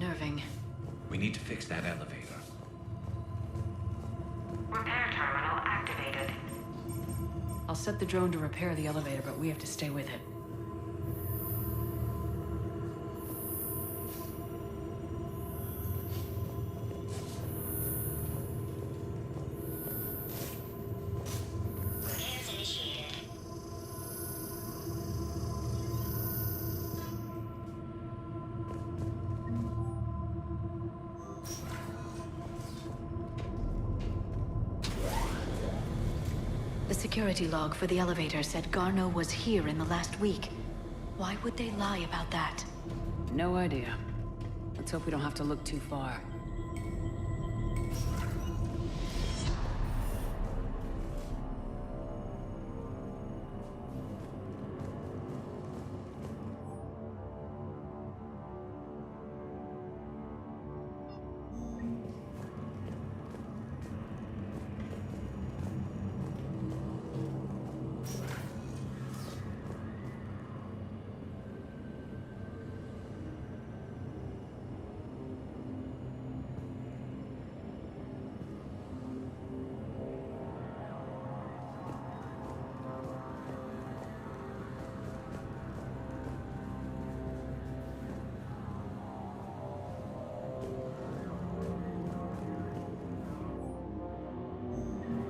unnerving. We need to fix that elevator. Repair terminal activated. I'll set the drone to repair the elevator, but we have to stay with it. Repairs initiated. The security log for the elevator said Garneau was here in the last week. Why would they lie about that? No idea. Let's hope we don't have to look too far.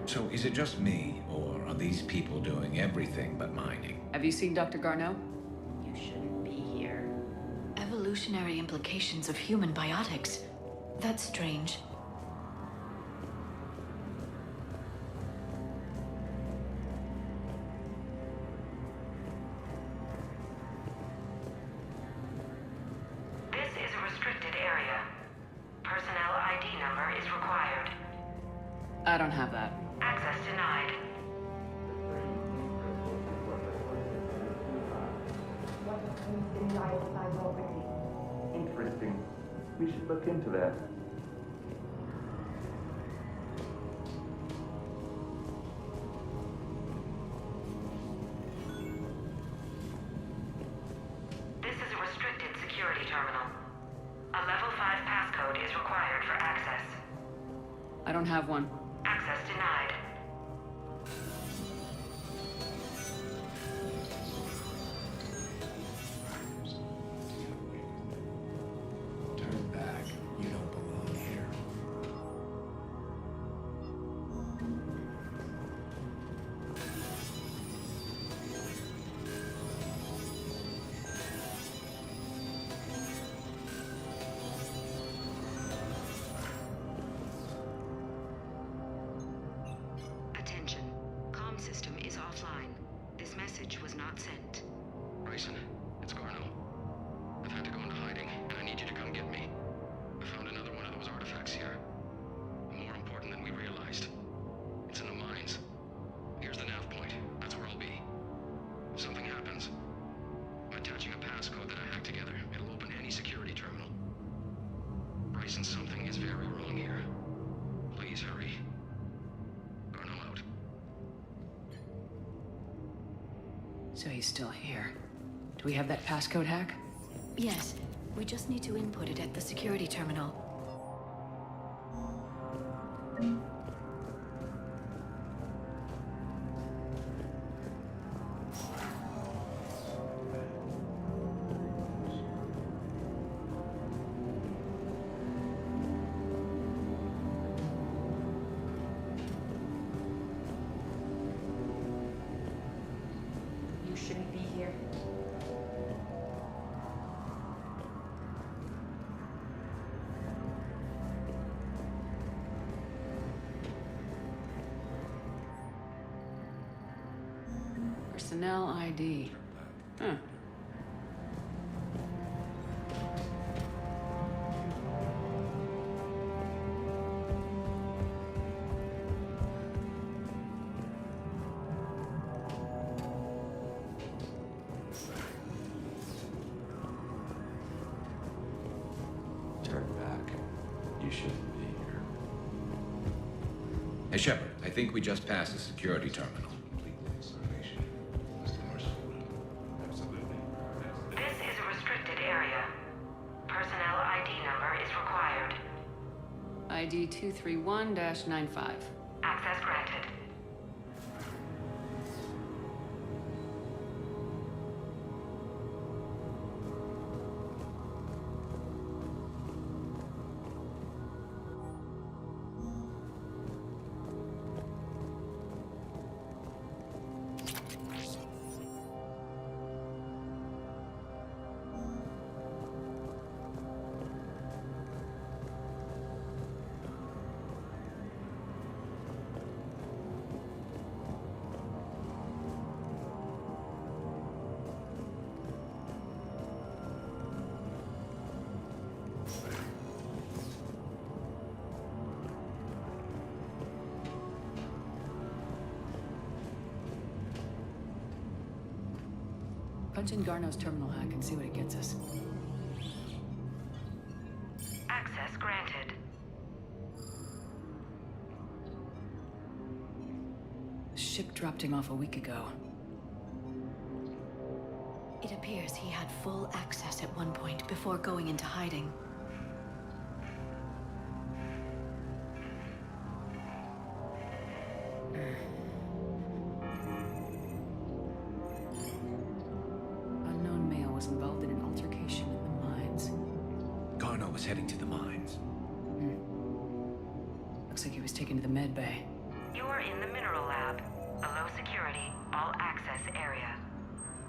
So is it just me, or are these people doing everything but mining? Have you seen Dr. Garneau? You shouldn't be here. Evolutionary implications of human biotics. That's strange. This is a restricted area. Personnel ID number is required. I don't have that. Access denied. Interesting. We should look into that. This is a restricted security terminal. A level 5 passcode is required for access. I don't have one. Access denied. Turn back. You don't belong here. Attention. Comm system is offline. This message was not sent. Bryson, it's Garneau. I've had to go into hiding, and I need you to come get me. I found another one of those artifacts here. More important than we realized. It's in the mines. Here's the nav point. That's where I'll be. If something happens, by attaching a passcode that I hacked together, it'll open any security terminal. Bryson, something is very wrong here. Please hurry. Garneau out. So he's still here. Do we have that passcode hack? Yes. We just need to input it at the security terminal. You shouldn't be here. Personnel ID. Huh. Turn back. You shouldn't be here. Hey, Shepard, I think we just passed the security terminal. This is a restricted area. Personnel ID number ID 231-95. Access granted. Punch in Garno's terminal hack and see what it gets us. Access granted. The ship dropped him off a week ago. It appears he had full access at one point before going into hiding. Unknown male was involved in an altercation in the mines. Garno was heading to the mines. Looks like he was taken to the med bay. You are in the mineral lab, a low security, all access area.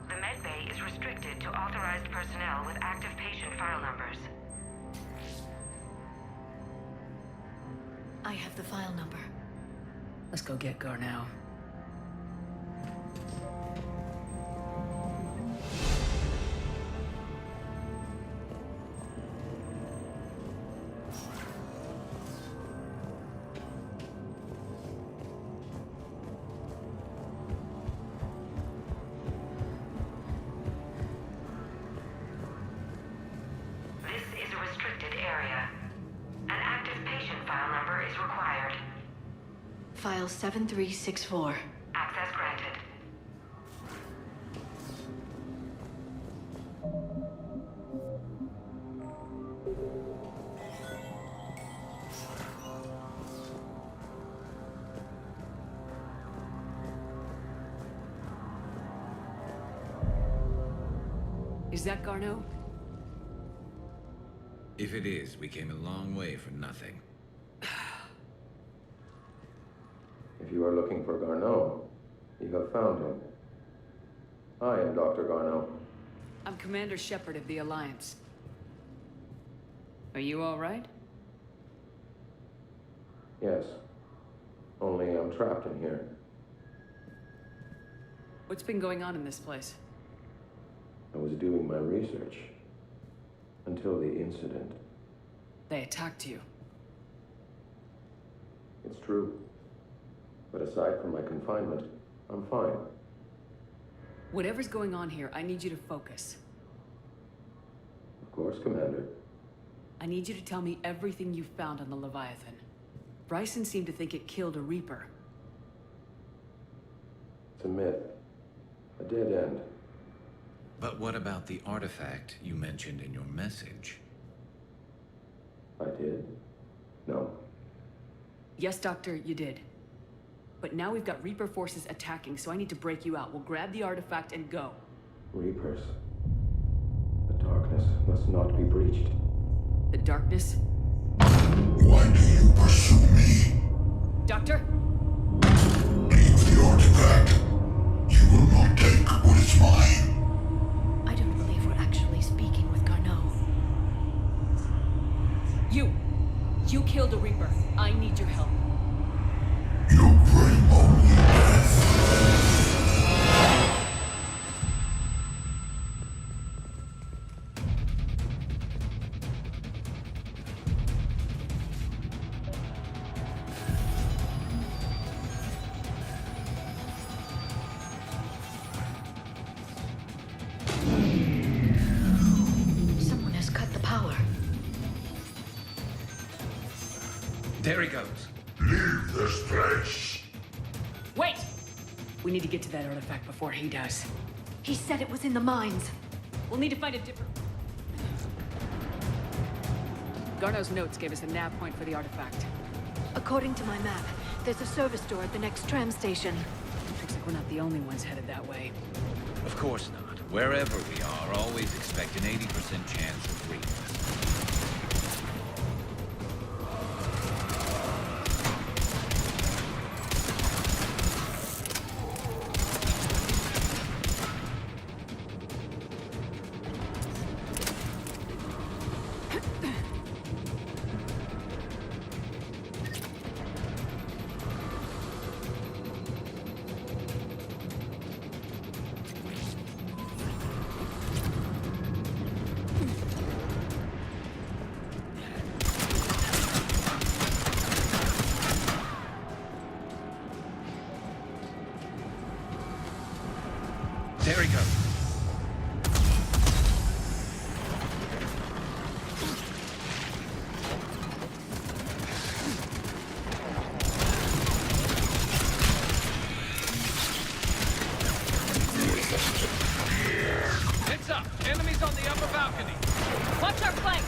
The med bay is restricted to authorized personnel with active patient file numbers. I have the file number. Let's go get Garno. This is a restricted area. An active patient file number is required. File 7364. Access granted. Is that Garno? If it is, we came a long way for nothing. If you are looking for Garneau, you have found him. I am Dr. Garneau. I'm Commander Shepard of the Alliance. Are you all right? Yes. Only I'm trapped in here. What's been going on in this place? I was doing my research. Until the incident. They attacked you. It's true. But aside from my confinement, I'm fine. Whatever's going on here, I need you to focus. Of course, Commander. I need you to tell me everything you found on the Leviathan. Bryson seemed to think it killed a Reaper. It's a myth. A dead end. But what about the artifact you mentioned in your message? I did? No. Yes, Doctor, you did. But now we've got Reaper forces attacking, so I need to break you out. We'll grab the artifact and go. Reapers. The darkness must not be breached. The darkness? Why do you pursue me? Doctor? Leave the artifact. You will not take what is mine. I don't believe we're actually speaking with Garneau. You killed a Reaper. I need your help. You bring only death. Someone has cut the power. There he goes. Leave this place. Wait! We need to get to that artifact before he does. He said it was in the mines. We'll need to find a different... Garno's notes gave us a nav point for the artifact. According to my map, there's a service door at the next tram station. Looks like we're not the only ones headed that way. Of course not. Wherever we are, always expect an 80% chance of reading us. There he goes. Heads up! Enemies on the upper balcony! Watch our flank!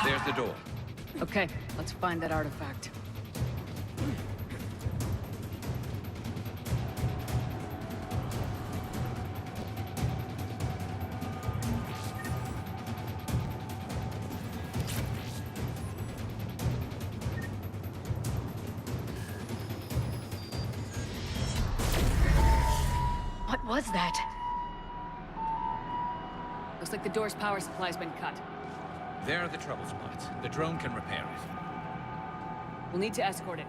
There's the door. Okay, let's find that artifact. What was that? Looks like the door's power supply's been cut. There are the trouble spots. The drone can repair it. We'll need to escort it.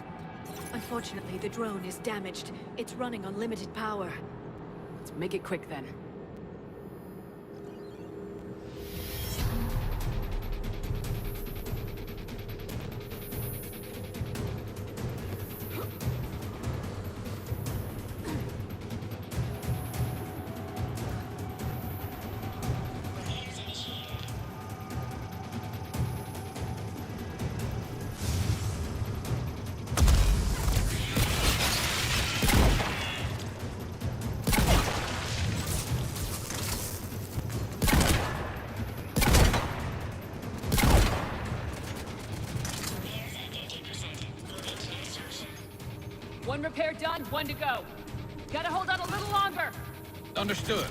Unfortunately, the drone is damaged. It's running on limited power. Let's make it quick then. One repair done, one to go. Gotta hold out a little longer. Understood.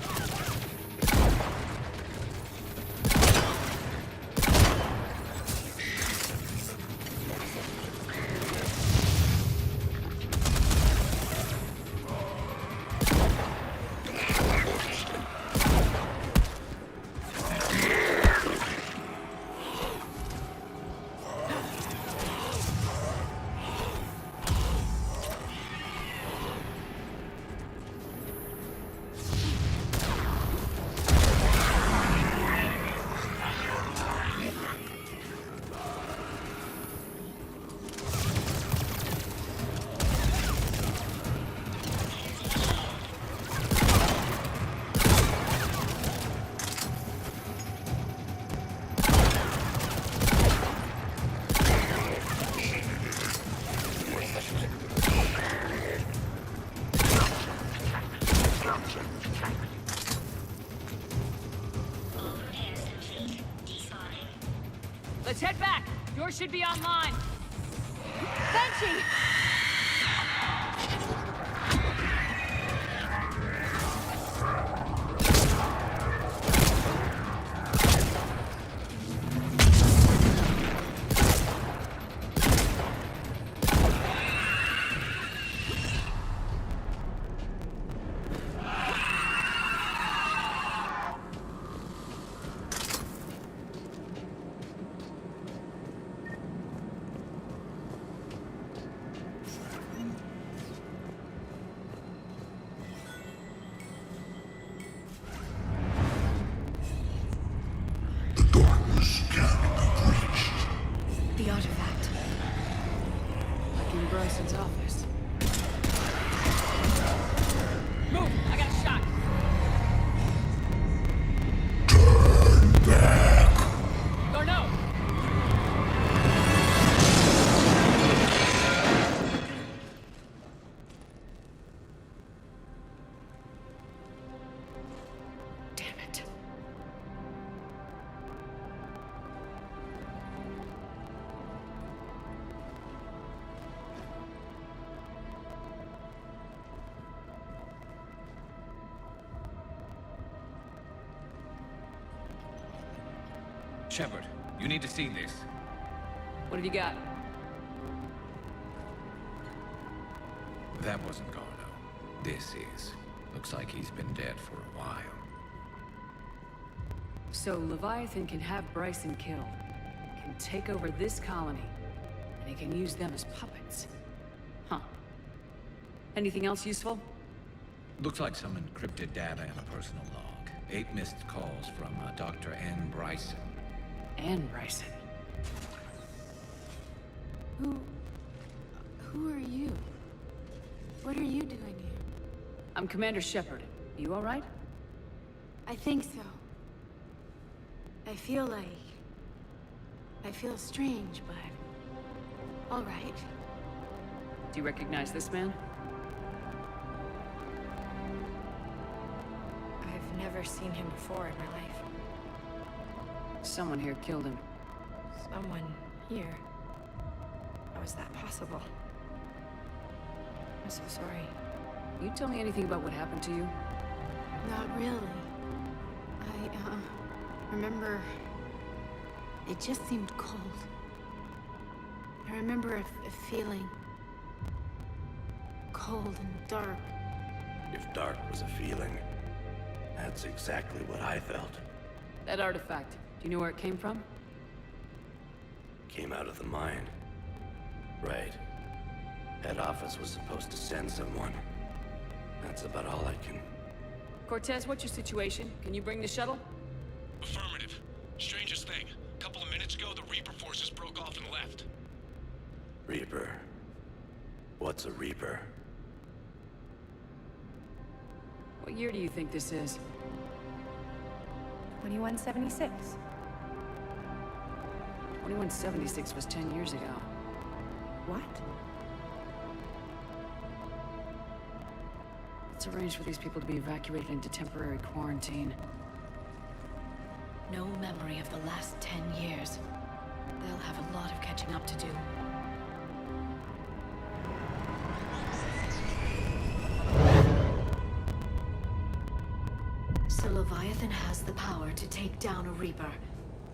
Let's head back. Yours should be online. Banshee! Shepard, you need to see this. What have you got? That wasn't Garno. This is. Looks like he's been dead for a while. So Leviathan can have Bryson killed, can take over this colony, and he can use them as puppets. Huh. Anything else useful? Looks like some encrypted data and a personal log. 8 missed calls from Dr. Ann Bryson. Ann Bryson. Who are you? What are you doing here? I'm Commander Shepard. You all right? I think so. I feel strange, but... all right. Do you recognize this man? I've never seen him before in my life. Someone here killed him. Someone here? How is that possible? I'm so sorry. You tell me anything about what happened to you? Not really. I remember... it just seemed cold. I remember a feeling... cold and dark. If dark was a feeling, that's exactly what I felt. That artifact, do you know where it came from? Came out of the mine. Right. Head office was supposed to send someone. That's about all I can... Cortez, what's your situation? Can you bring the shuttle? Affirmative. Strangest thing. A couple of minutes ago, the Reaper forces broke off and left. Reaper. What's a Reaper? What year do you think this is? 2176. 2176 was 10 years ago. What? Let's arrange for these people to be evacuated into temporary quarantine. No memory of the last 10 years. They'll have a lot of catching up to do. So Leviathan has the power to take down a Reaper,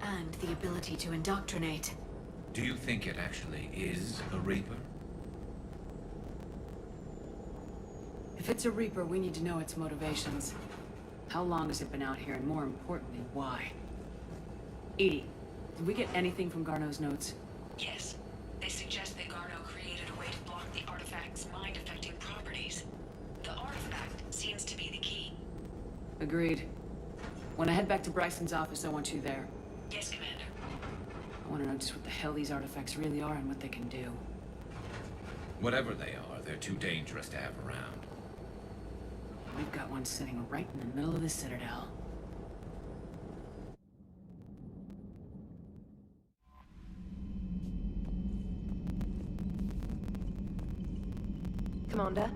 and the ability to indoctrinate. Do you think it actually is a Reaper? If it's a Reaper, we need to know its motivations. How long has it been out here, and more importantly, why? Edie, did we get anything from Garno's notes? Yes. They suggest that Garno created a way to block the artifact's mind-affecting properties. The artifact seems to be the key. Agreed. When I head back to Bryson's office, I want you there. Yes, Commander. I want to know just what the hell these artifacts really are and what they can do. Whatever they are, they're too dangerous to have around. We've got one sitting right in the middle of the Citadel. Commander?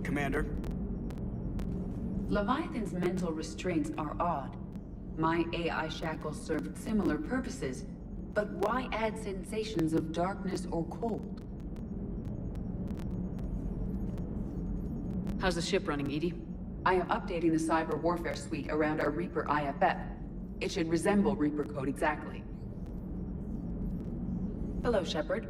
Commander? Leviathan's mental restraints are odd. My AI shackles served similar purposes, but why add sensations of darkness or cold? How's the ship running, Edie? I am updating the cyber warfare suite around our Reaper IFF. It should resemble Reaper code exactly. Hello, Shepard.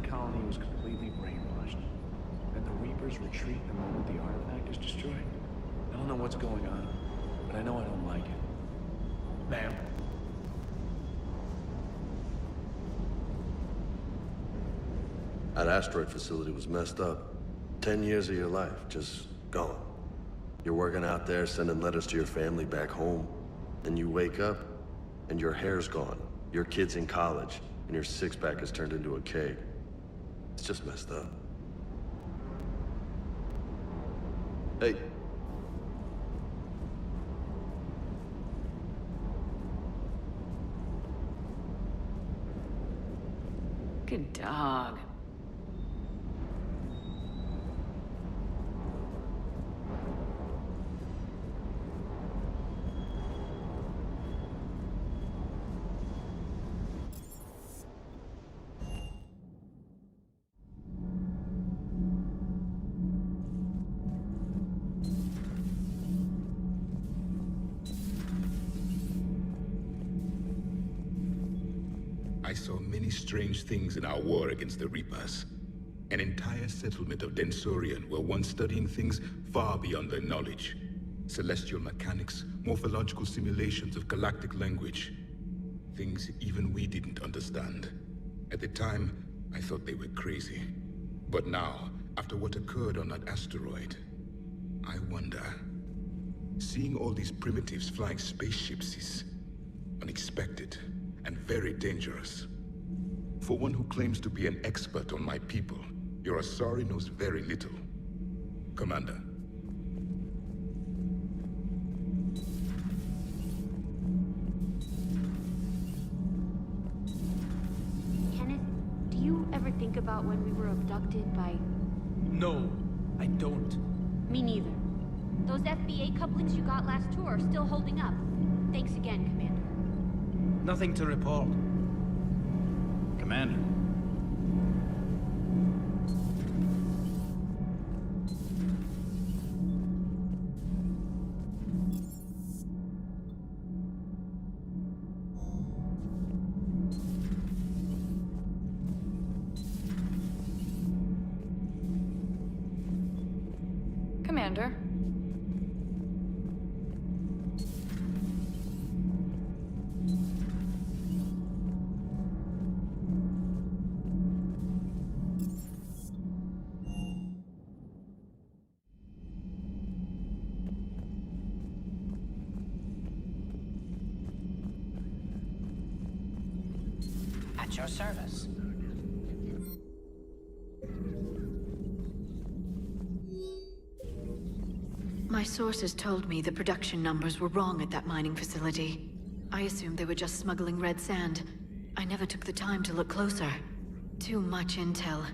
Colony was completely brainwashed. And the Reapers retreat the moment the artifact is destroyed. I don't know what's going on, but I know I don't like it. Ma'am? That asteroid facility was messed up. 10 years of your life, just gone. You're working out there, sending letters to your family back home. Then you wake up, and your hair's gone. Your kid's in college, and your six-pack has turned into a keg. It's just messed up. Hey. Good dog. I saw many strange things in our war against the Reapers. An entire settlement of Densorian were once studying things far beyond their knowledge. Celestial mechanics, morphological simulations of galactic language. Things even we didn't understand. At the time, I thought they were crazy. But now, after what occurred on that asteroid, I wonder. Seeing all these primitives flying spaceships is unexpected and very dangerous. For one who claims to be an expert on my people, your Asari knows very little. Commander. Kenneth, do you ever think about when we were abducted by... No, I don't. Me neither. Those FBA couplings you got last tour are still holding up. Thanks again, Commander. Nothing to report. Commander. Commander. At your service. My sources told me the production numbers were wrong at that mining facility. I assumed they were just smuggling red sand. I never took the time to look closer. Too much intel.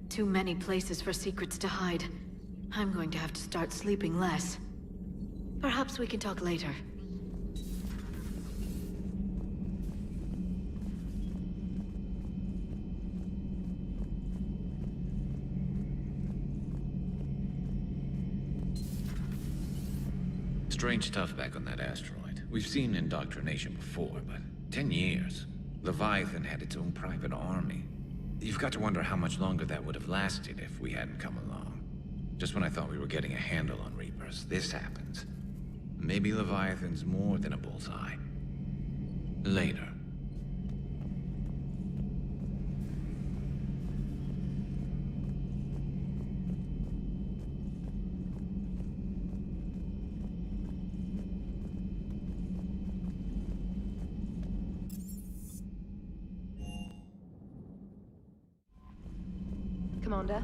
Too many places for secrets to hide. I'm going to have to start sleeping less. Perhaps we can talk later. Strange stuff back on that asteroid. We've seen indoctrination before, but 10 years. Leviathan had its own private army. You've got to wonder how much longer that would have lasted if we hadn't come along. Just when I thought we were getting a handle on Reapers, this happens. Maybe Leviathan's more than a bullseye. Later. Commander?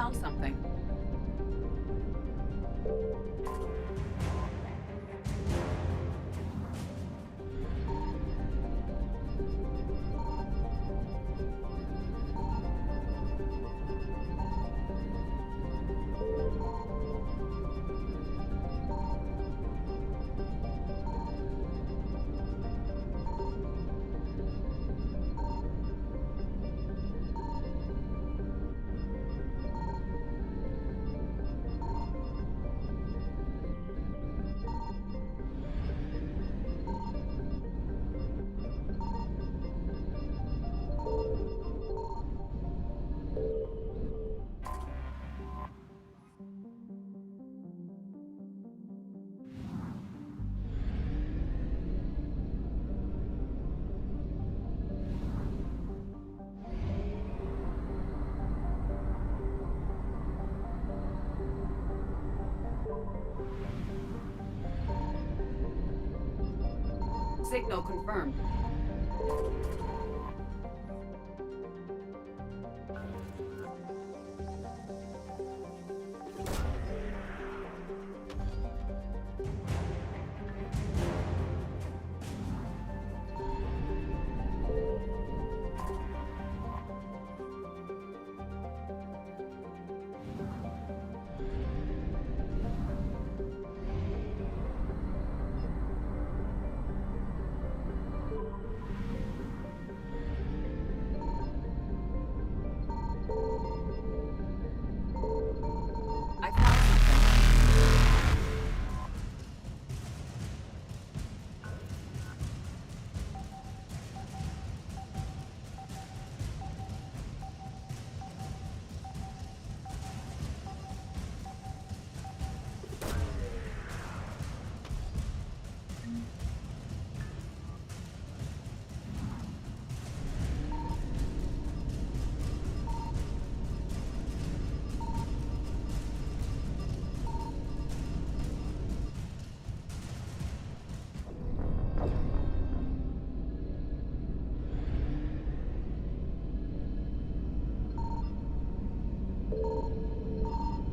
found something. Signal confirmed. I found something.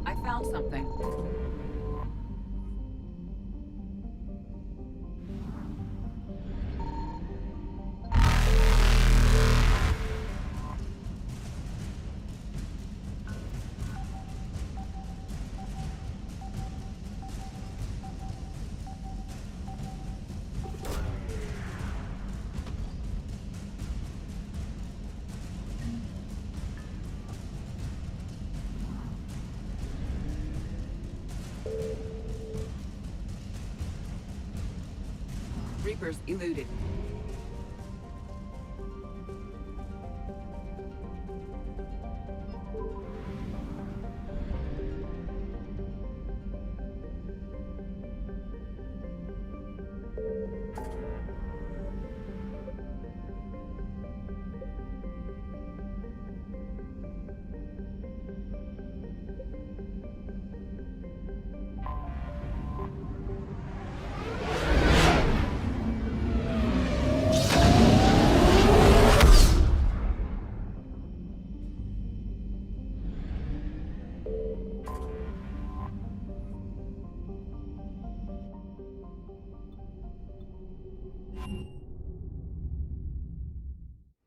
I found something. Reapers eluded.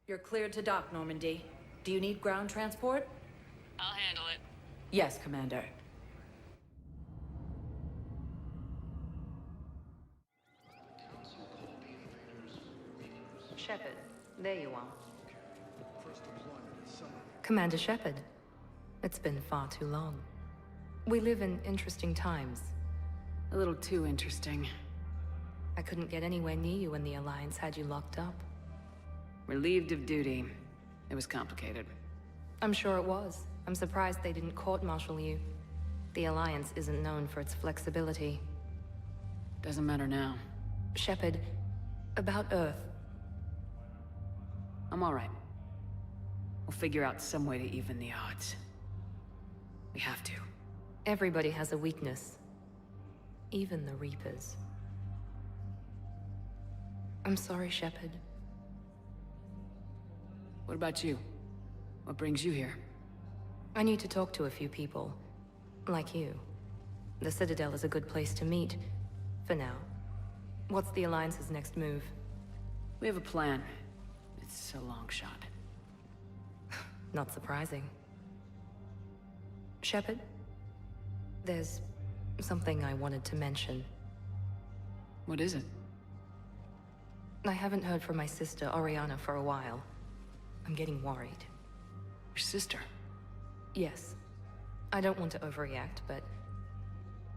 You're cleared to dock, Normandy. Do you need ground transport? I'll handle it. Yes, Commander. Shepard, there you are. Commander Shepard, it's been far too long. We live in interesting times. A little too interesting. I couldn't get anywhere near you when the Alliance had you locked up. Relieved of duty. It was complicated. I'm sure it was. I'm surprised they didn't court-martial you. The Alliance isn't known for its flexibility. Doesn't matter now. Shepard, about Earth. I'm all right. We'll figure out some way to even the odds. We have to. Everybody has a weakness. Even the Reapers. I'm sorry, Shepard. What about you? What brings you here? I need to talk to a few people. Like you. The Citadel is a good place to meet. For now. What's the Alliance's next move? We have a plan. It's a long shot. Not surprising. Shepard? There's something I wanted to mention. What is it? I haven't heard from my sister, Oriana, for a while. I'm getting worried. Your sister? Yes. I don't want to overreact, but...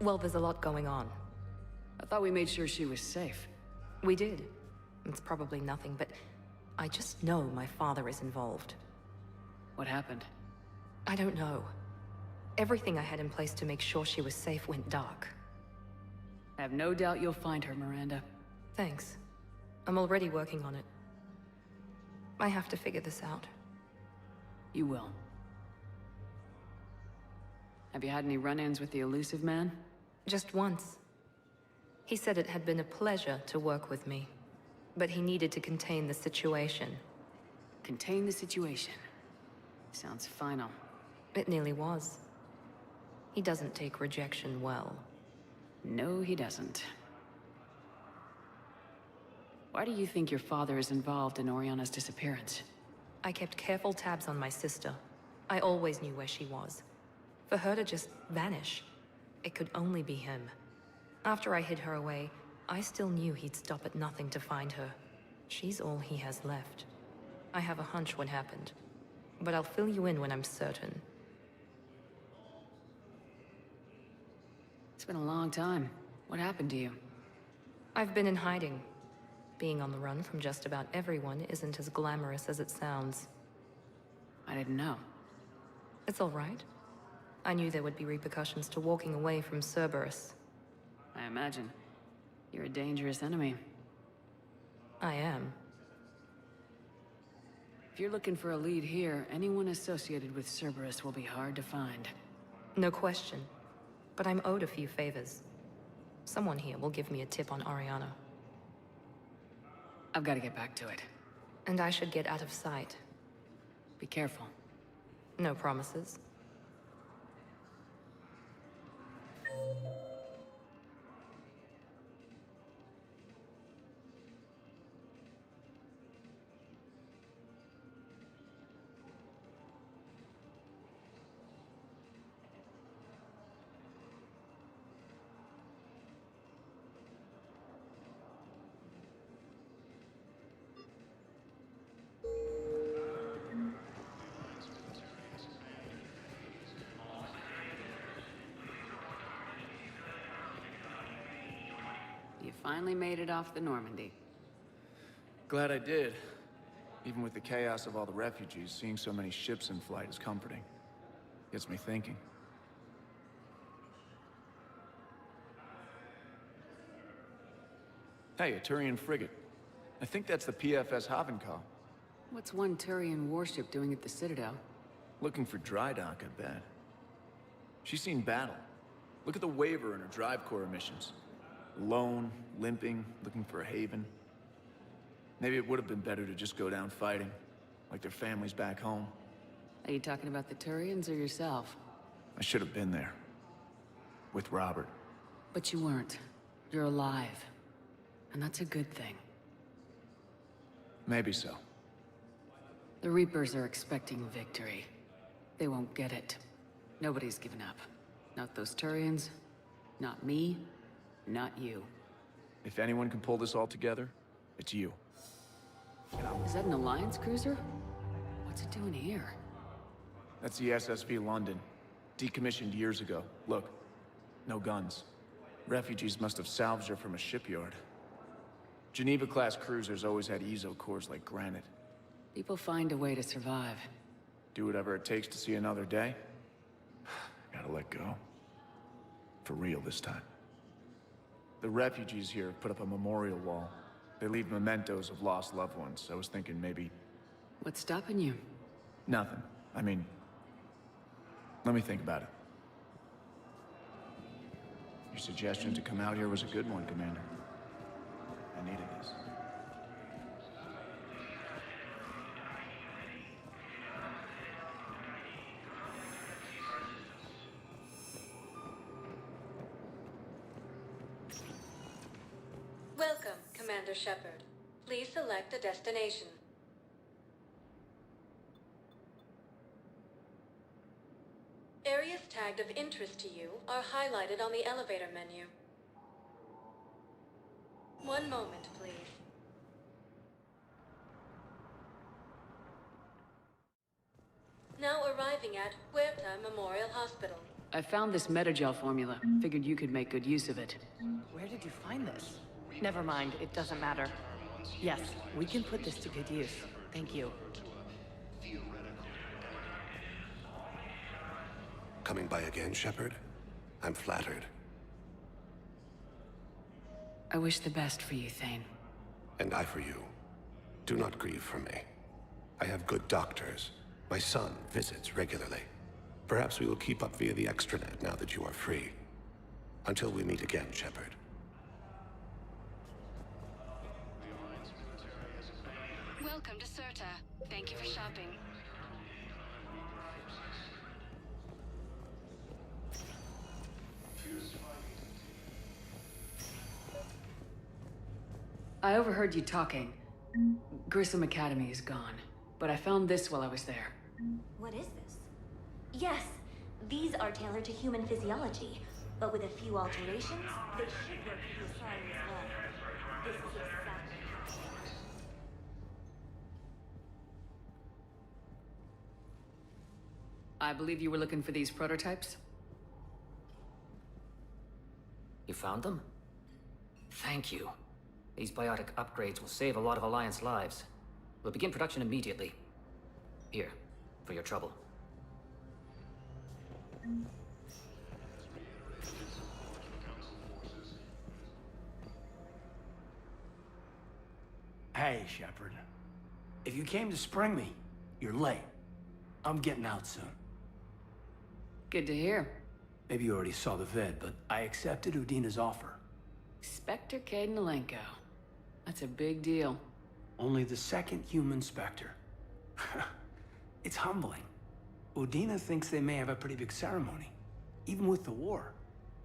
well, there's a lot going on. I thought we made sure she was safe. We did. It's probably nothing, but... I just know my father is involved. What happened? I don't know. Everything I had in place to make sure she was safe went dark. I have no doubt you'll find her, Miranda. Thanks. I'm already working on it. I have to figure this out. You will. Have you had any run-ins with the elusive man? Just once. He said it had been a pleasure to work with me, but he needed to contain the situation. Contain the situation. Sounds final. It nearly was. He doesn't take rejection well. No, he doesn't. Why do you think your father is involved in Oriana's disappearance? I kept careful tabs on my sister. I always knew where she was. For her to just vanish, it could only be him. After I hid her away, I still knew he'd stop at nothing to find her. She's all he has left. I have a hunch what happened, but I'll fill you in when I'm certain. It's been a long time. What happened to you? I've been in hiding. Being on the run from just about everyone isn't as glamorous as it sounds. I didn't know. It's all right. I knew there would be repercussions to walking away from Cerberus. I imagine. You're a dangerous enemy. I am. If you're looking for a lead here, anyone associated with Cerberus will be hard to find. No question. But I'm owed a few favors. Someone here will give me a tip on Oriana. I've got to get back to it. And I should get out of sight. Be careful. No promises. You finally made it off the Normandy. Glad I did. Even with the chaos of all the refugees, seeing so many ships in flight is comforting. Gets me thinking. Hey, a Turian frigate. I think that's the PFS Havenkal. What's one Turian warship doing at the Citadel? Looking for dry dock, I bet. She's seen battle. Look at the waiver in her drive core emissions. Alone, limping, looking for a haven. Maybe it would have been better to just go down fighting, like their families back home. Are you talking about the Turians or yourself? I should have been there. With Robert. But you weren't. You're alive. And that's a good thing. Maybe so. The Reapers are expecting victory. They won't get it. Nobody's given up. Not those Turians, not me, not you. If anyone can pull this all together, it's you. Is that an Alliance cruiser? What's it doing here? That's the SSV London. Decommissioned years ago. Look, no guns. Refugees must have salvaged her from a shipyard. Geneva-class cruisers always had ezo cores like granite. People find a way to survive. Do whatever it takes to see another day. Gotta let go. For real this time. The refugees here have put up a memorial wall. They leave mementos of lost loved ones. I was thinking maybe... What's stopping you? Nothing. I mean... Let me think about it. Your suggestion to come out here was a good one, Commander. I needed this. Commander Shepard. Please select a destination. Areas tagged of interest to you are highlighted on the elevator menu. One moment, please. Now arriving at Huerta Memorial Hospital. I found this metagel formula. Figured you could make good use of it. Where did you find this? Never mind, it doesn't matter. Yes, we can put this to good use. Thank you. Coming by again, Shepard? I'm flattered. I wish the best for you, Thane. And I for you. Do not grieve for me. I have good doctors. My son visits regularly. Perhaps we will keep up via the extranet now that you are free. Until we meet again, Shepard. Welcome to Serta. Thank you for shopping. I overheard you talking. Grissom Academy is gone, but I found this while I was there. What is this? Yes, these are tailored to human physiology, but with a few alterations, they should work for the Asari as well. This is exactly I believe you were looking for these prototypes? You found them? Thank you. These biotic upgrades will save a lot of Alliance lives. We'll begin production immediately. Here, for your trouble. Hey, Shepard. If you came to spring me, you're late. I'm getting out soon. Good to hear. Maybe you already saw the vid, but I accepted Udina's offer. Spectre Cadenalenko. That's a big deal. Only the second human Spectre. It's humbling. Udina thinks they may have a pretty big ceremony, even with the war.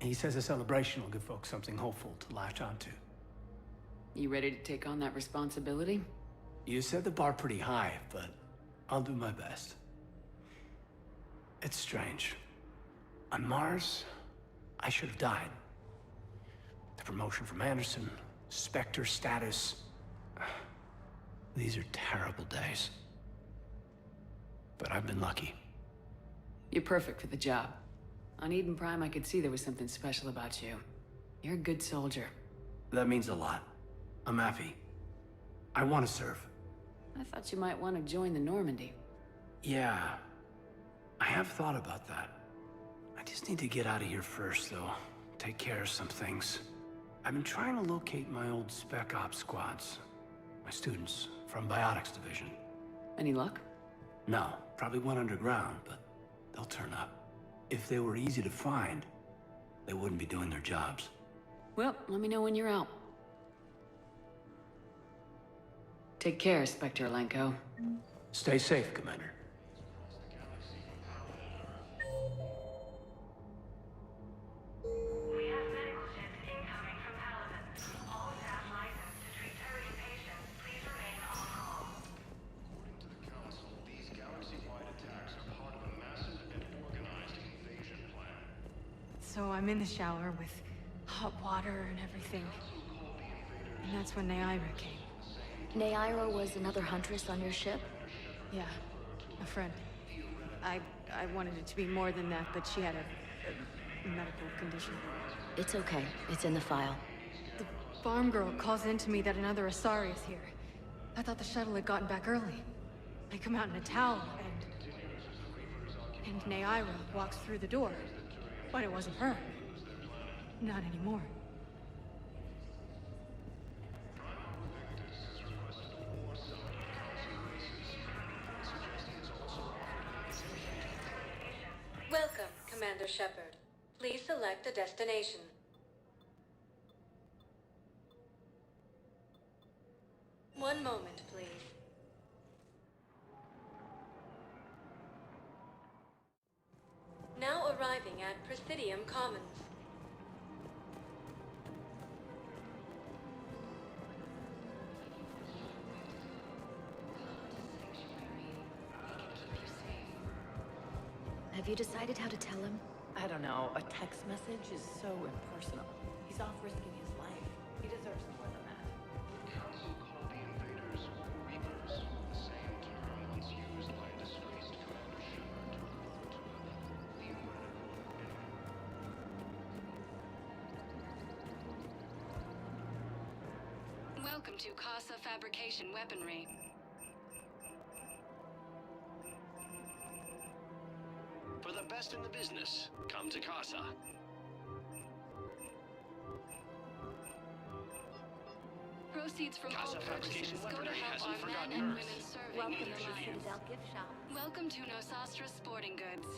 And he says a celebration will give folks something hopeful to latch onto. You ready to take on that responsibility? You set the bar pretty high, but I'll do my best. It's strange. On Mars, I should have died. The promotion from Anderson, Spectre status. These are terrible days. But I've been lucky. You're perfect for the job. On Eden Prime, I could see there was something special about you. You're a good soldier. That means a lot. I'm happy. I want to serve. I thought you might want to join the Normandy. Yeah. I have thought about that. I just need to get out of here first, though. Take care of some things. I've been trying to locate my old Spec Ops squads. My students from Biotics Division. Any luck? No, probably went underground, but they'll turn up. If they were easy to find, they wouldn't be doing their jobs. Well, let me know when you're out. Take care, Spectre Lenko. Stay safe, Commander. We have medical ships incoming from Paladin. All staff licensed to treat tertiary patients, please remain on call. According to the Council, these galaxy-wide attacks are part of a massive and organized invasion plan. So I'm in the shower with hot water and everything. And that's when Naira came. Naira was another huntress on your ship? Yeah, a friend. I wanted it to be more than that, but she had a medical condition. It's okay. It's in the file. The farm girl calls in to me that another Asari is here. I thought the shuttle had gotten back early. I come out in a towel, and Naira walks through the door. But it wasn't her. Not anymore. Welcome, Commander Shepard. Please select a destination. One moment, please. Now arriving at Presidium Commons. Have you decided how to tell him? I don't know. A text message is so impersonal. He's off risking his life. He deserves more than that. Council called the invaders Reapers, the same term once used by a disgraced Commander Shepard to refer to the incredible enemy. Welcome to Casa Fabrication Weaponry. For the best in the business, come to Casa. Proceeds from all Casa Fabrication purchases go to Weaponry help hasn't our men forgotten and Earth. women serving Welcome in to the the Citadel gift shop. Welcome to Nosastra Sporting Goods.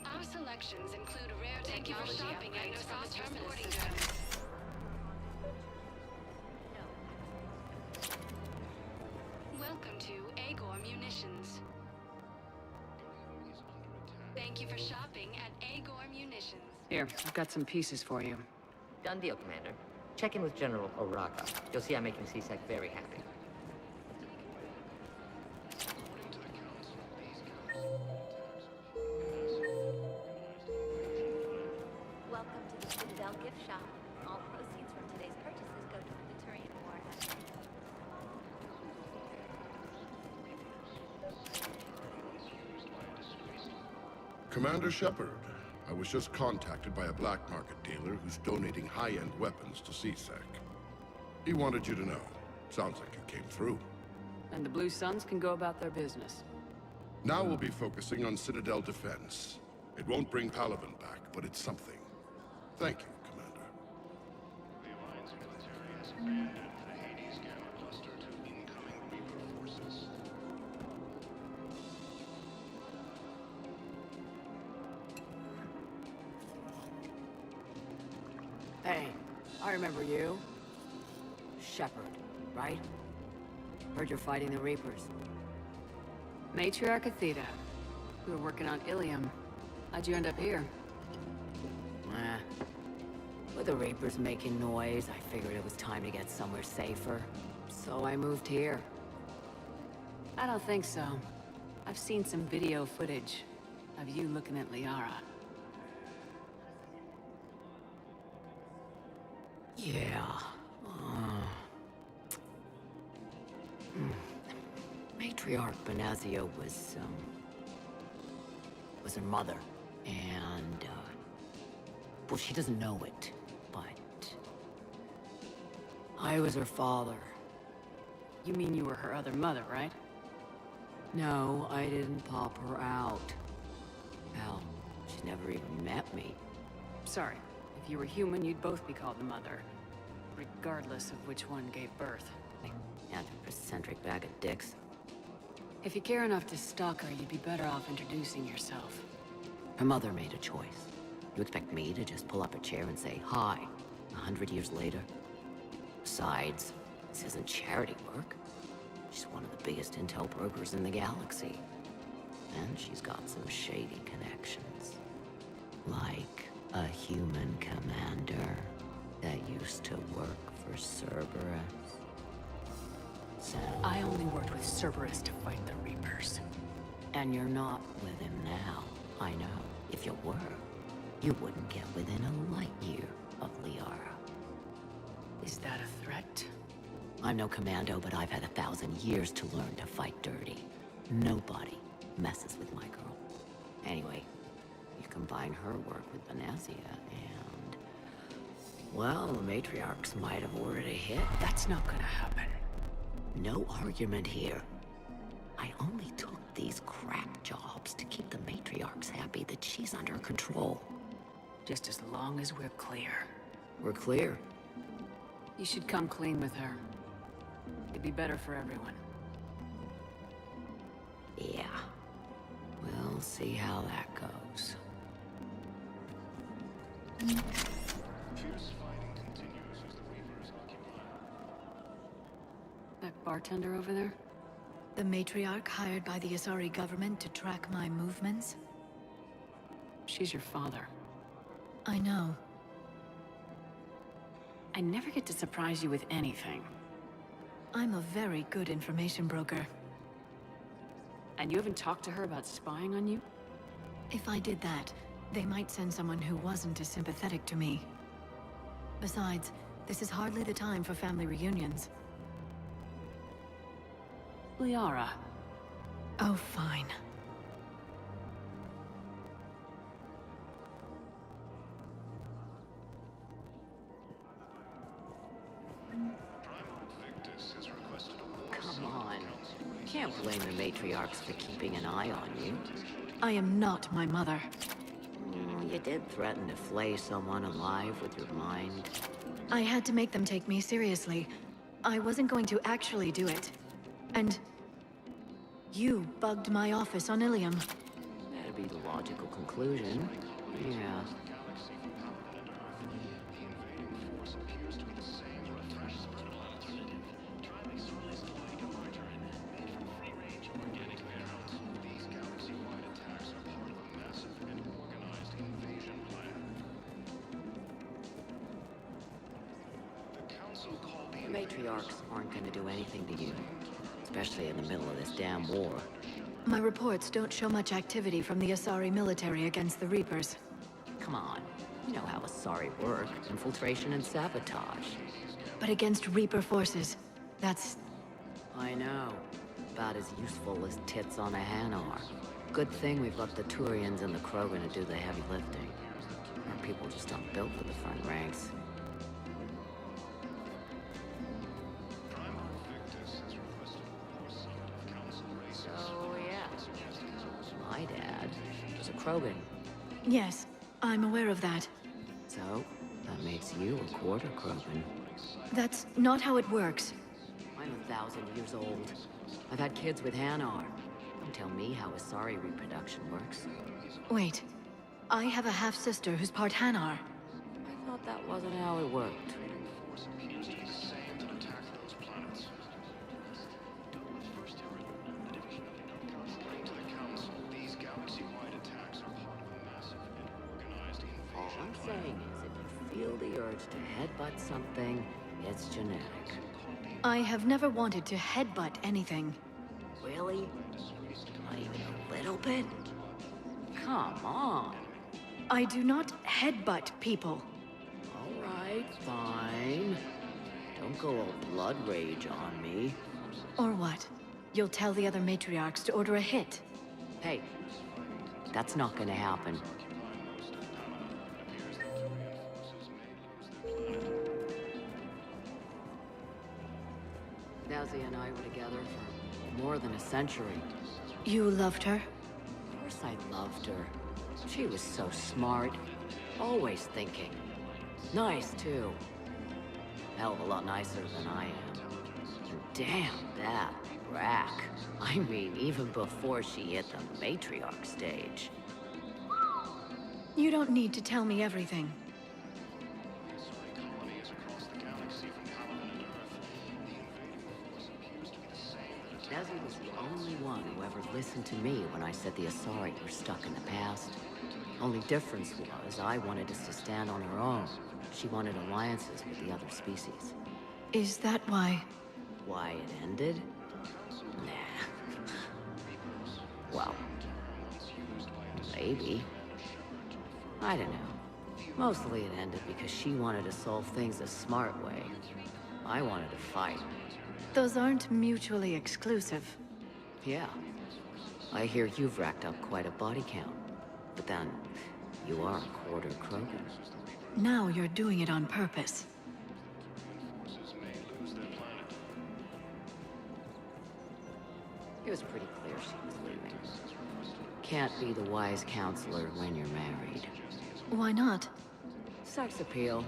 Our selections include rare technology shopping at Nosastra Sporting Goods. Welcome to Agor Munitions. Thank you for shopping at Agor Munitions. Here, I've got some pieces for you. Done deal, Commander. Check in with General Oraka. You'll see I'm making CSEC very happy. Welcome to the Citadel gift shop. All proceeds from today's purchases go to the Turian War effort. Commander Shepard, I was just contacted by a black market dealer who's donating high-end weapons to CSEC. He wanted you to know. Sounds like it came through. And the Blue Suns can go about their business. Now we'll be focusing on Citadel defense. It won't bring Palaven back, but it's something. Thank you, Commander. The Alliance military has abandoned the Hades Gamma cluster to incoming Reaper forces. Hey, I remember you. Shepard, right? Heard you're fighting the Reapers. Matriarch Athena. We were working on Ilium. How'd you end up here? With the Reapers making noise, I figured it was time to get somewhere safer. So I moved here. I don't think so. I've seen some video footage of you looking at Liara. Yeah. Matriarch Benazio was her mother. And, well, she doesn't know it, but I was her father. You mean you were her other mother, right? No, I didn't pop her out. Hell, she never even met me. Sorry. If you were human, you'd both be called the mother. Regardless of which one gave birth. Anthropocentric bag of dicks. If you care enough to stalk her, you'd be better off introducing yourself. Her mother made a choice. You expect me to just pull up a chair and say hi 100 years later? Besides, this isn't charity work. She's one of the biggest intel brokers in the galaxy. And she's got some shady connections. Like a human commander that used to work for Cerberus. So I only worked with Cerberus to fight the Reapers. And you're not with him now. I know. If you were, you wouldn't get within a light year of Liara. Is that a threat? I'm no commando, but I've had 1,000 years to learn to fight dirty. Nobody messes with my girl. Anyway, you combine her work with Benazia and... well, the matriarchs might have ordered a hit. That's not gonna happen. No argument here. I only took these crack jobs to keep the matriarchs happy that she's under control. Just as long as we're clear. We're clear. You should come clean with her. It'd be better for everyone. Yeah. We'll see how that goes. Fierce fighting continues as the Reapers occupy. That bartender over there? The matriarch hired by the Asari government to track my movements? She's your father. I know. I never get to surprise you with anything. I'm a very good information broker. And you haven't talked to her about spying on you? If I did that, they might send someone who wasn't as sympathetic to me. Besides, this is hardly the time for family reunions. Liara. Oh, fine. Come on. You can't blame the matriarchs for keeping an eye on you. I am not my mother. You did threaten to flay someone alive with your mind. I had to make them take me seriously. I wasn't going to actually do it. And... you bugged my office on Ilium. That'd be the logical conclusion. Yeah. The matriarchs aren't gonna do anything to you. Especially in the middle of this damn war. My reports don't show much activity from the Asari military against the Reapers. Come on. You know how Asari work. Infiltration and sabotage. But against Reaper forces, that's... I know. About as useful as tits on a Hanar. Good thing we've left the Turians and the Krogan to do the heavy lifting. Our people just aren't built for the front ranks. My dad was a Krogan. Yes, I'm aware of that. So, that makes you a quarter Krogan. That's not how it works. I'm 1,000 years old. I've had kids with Hanar. Don't tell me how Asari reproduction works. Wait, I have a half-sister who's part Hanar. I thought that wasn't how it worked. All I'm saying is, if you feel the urge to headbutt something, it's genetic. I have never wanted to headbutt anything. Really? Not even a little bit? Come on. I do not headbutt people. All right, fine. Don't go all blood rage on me. Or what? You'll tell the other matriarchs to order a hit. Hey, that's not gonna happen. Nazi and I were together for more than a century. You loved her? Of course I loved her. She was so smart. Always thinking. Nice, too. Hell of a lot nicer than I am. And damn, that rack. I mean, even before she hit the matriarch stage. You don't need to tell me everything. Nazi was the only one who ever listened to me when I said the Asari were stuck in the past. Only difference was I wanted us to stand on our own. She wanted alliances with the other species. Is that why? Why it ended? Nah. Well, maybe. I don't know. Mostly it ended because she wanted to solve things a smart way. I wanted to fight. Those aren't mutually exclusive. Yeah. I hear you've racked up quite a body count. But then, you are a quarter Krogan. Now you're doing it on purpose. It was pretty clear she was leaving. Can't be the wise counselor when you're married. Why not? Sex appeal.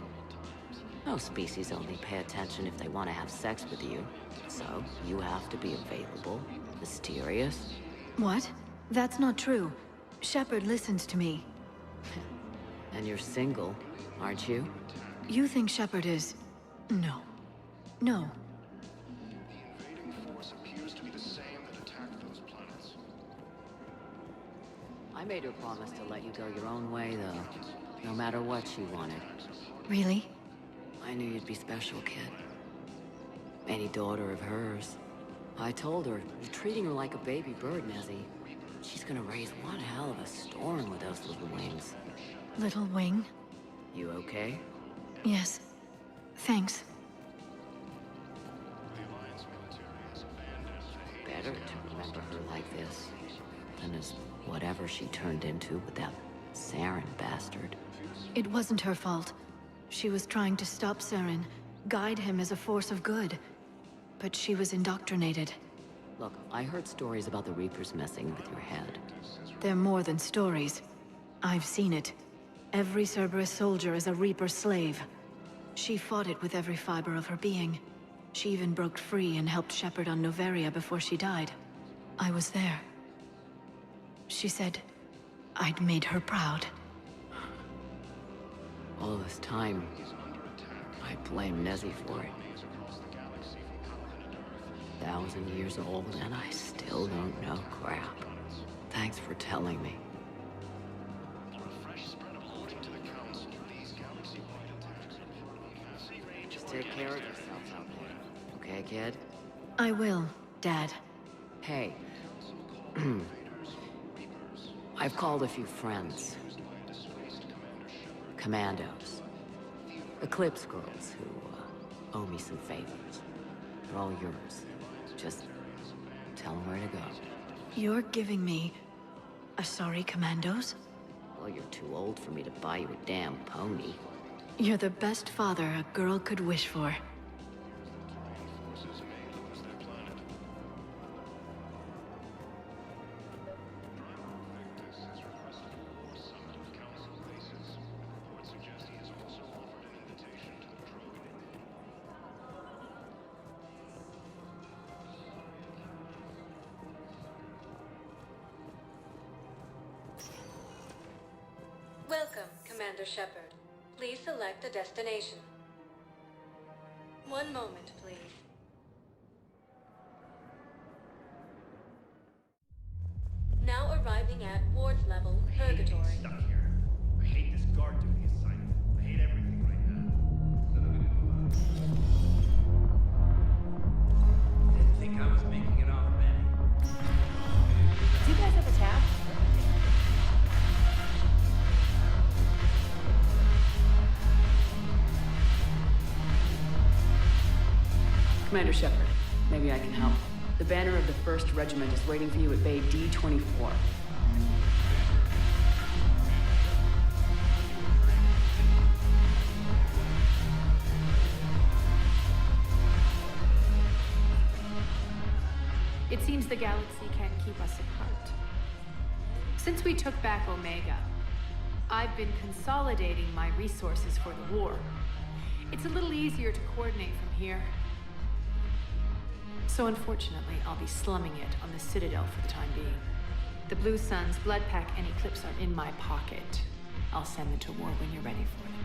Most species only pay attention if they want to have sex with you. So, you have to be available, mysterious. What? That's not true. Shepard listens to me. And you're single, aren't you? You think Shepard is... No. No. I made her promise to let you go your own way, though. No matter what she wanted. Really? I knew you'd be special, kid. Any daughter of hers. I told her, you're treating her like a baby bird, Nezzy. She's gonna raise one hell of a storm with those little wings. Little wing? You okay? Yes. Thanks. Better to remember her like this than as whatever she turned into with that Saren bastard. It wasn't her fault. She was trying to stop Saren, guide him as a force of good. But she was indoctrinated. Look, I heard stories about the Reapers messing with your head. They're more than stories. I've seen it. Every Cerberus soldier is a Reaper slave. She fought it with every fiber of her being. She even broke free and helped Shepard on Noveria before she died. I was there. She said I'd made her proud. All this time, I blame Nezzy for it. 1,000 years old, and I still don't know crap. Thanks for telling me. Just take care of yourself out there. Okay, kid? I will, Dad. Hey. I've called a few friends. Commandos. Eclipse girls who owe me some favors. They're all yours. Just tell them where to go. You're giving me Asari Commandos? Well, you're too old for me to buy you a damn pony. You're the best father a girl could wish for. Welcome, Commander Shepard. Please select a destination. One moment, please. Now arriving at Ward Level, Purgatory. I hate this guard duty assignment. I hate everything right now. Didn't think I was making it off, Manny. Do you guys have a tab? Commander Shepard, maybe I can help. The banner of the 1st Regiment is waiting for you at Bay D-24. It seems the galaxy can't keep us apart. Since we took back Omega, I've been consolidating my resources for the war. It's a little easier to coordinate from here. So unfortunately, I'll be slumming it on the Citadel for the time being. The Blue Suns, Blood Pack, and Eclipse are in my pocket. I'll send them to war when you're ready for them.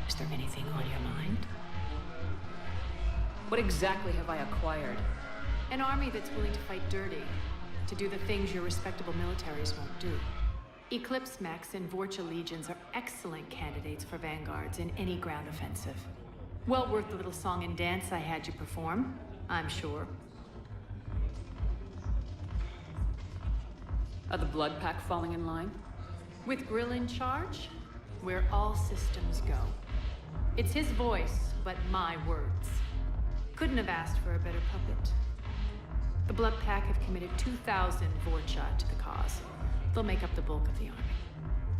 Is there anything on your mind? What exactly have I acquired? An army that's willing to fight dirty, to do the things your respectable militaries won't do. Eclipse mechs and Vorcha legions are excellent candidates for vanguards in any ground offensive. Well worth the little song and dance I had you perform, I'm sure. Are the Blood Pack falling in line? With Grill in charge, where all systems go. It's his voice, but my words. Couldn't have asked for a better puppet. The Blood Pack have committed 2,000 Vorcha to the cause. They'll make up the bulk of the army.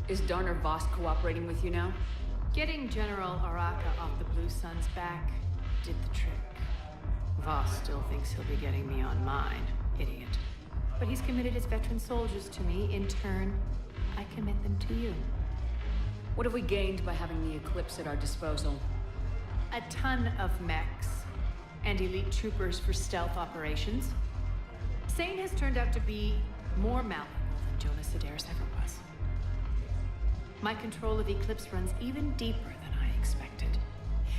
Is Darner Voss cooperating with you now? Getting General Araka off the Blue Suns' back did the trick. Voss still thinks he'll be getting me on mine, idiot. But he's committed his veteran soldiers to me. In turn, I commit them to you. What have we gained by having the Eclipse at our disposal? A ton of mechs and elite troopers for stealth operations. Sane has turned out to be more malleable than Jonas Sedaris ever was. My control of Eclipse runs even deeper than I expected.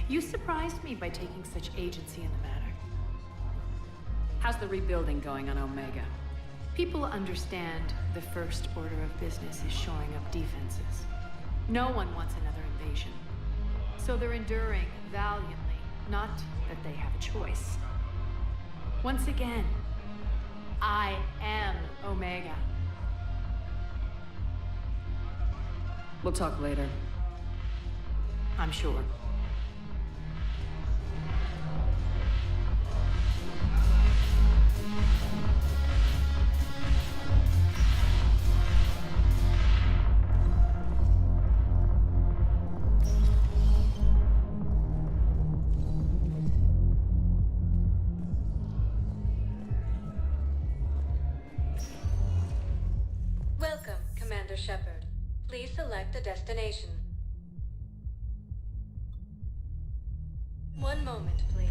You surprised me by taking such agency in the matter. How's the rebuilding going on Omega? People understand the first order of business is shoring up defenses. No one wants another invasion. So they're enduring valiantly, not that they have a choice. Once again, I am Omega. We'll talk later. I'm sure. Welcome, Commander Shepard. Please select a destination. One moment, please.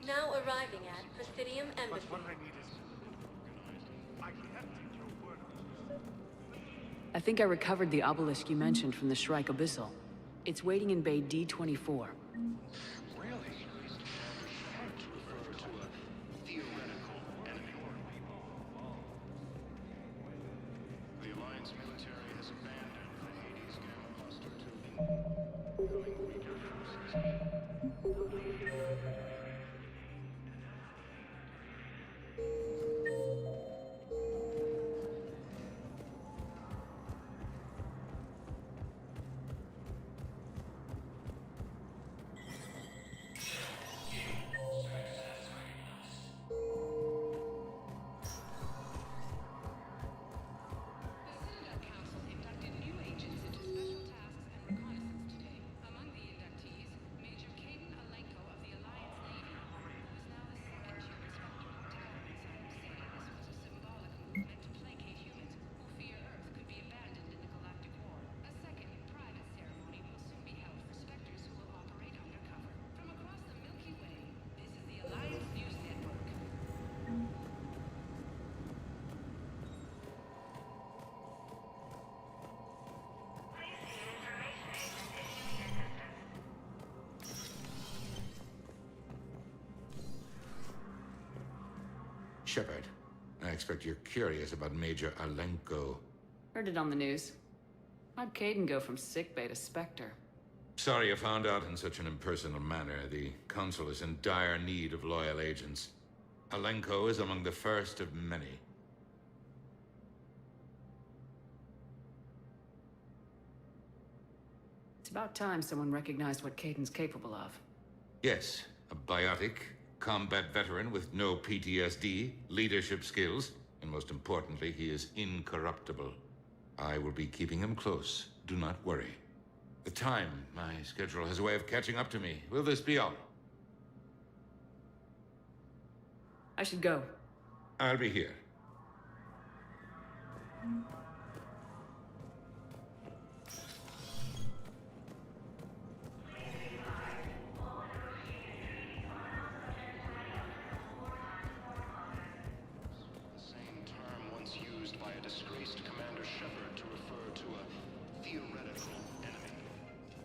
Now arriving at Presidium Embassy. I think I recovered the obelisk you mentioned from the Shrike Abyssal. It's waiting in Bay D-24. Shepard, I expect you're curious about Major Alenko. Heard it on the news. How'd Caden go from sickbay to Spectre? Sorry you found out in such an impersonal manner. The Council is in dire need of loyal agents. Alenko is among the first of many. It's about time someone recognized what Caden's capable of. Yes, a biotic, combat veteran with no PTSD, leadership skills, and most importantly, he is incorruptible. I will be keeping him close. Do not worry. The time, my schedule has a way of catching up to me. Will this be all? I should go. I'll be here.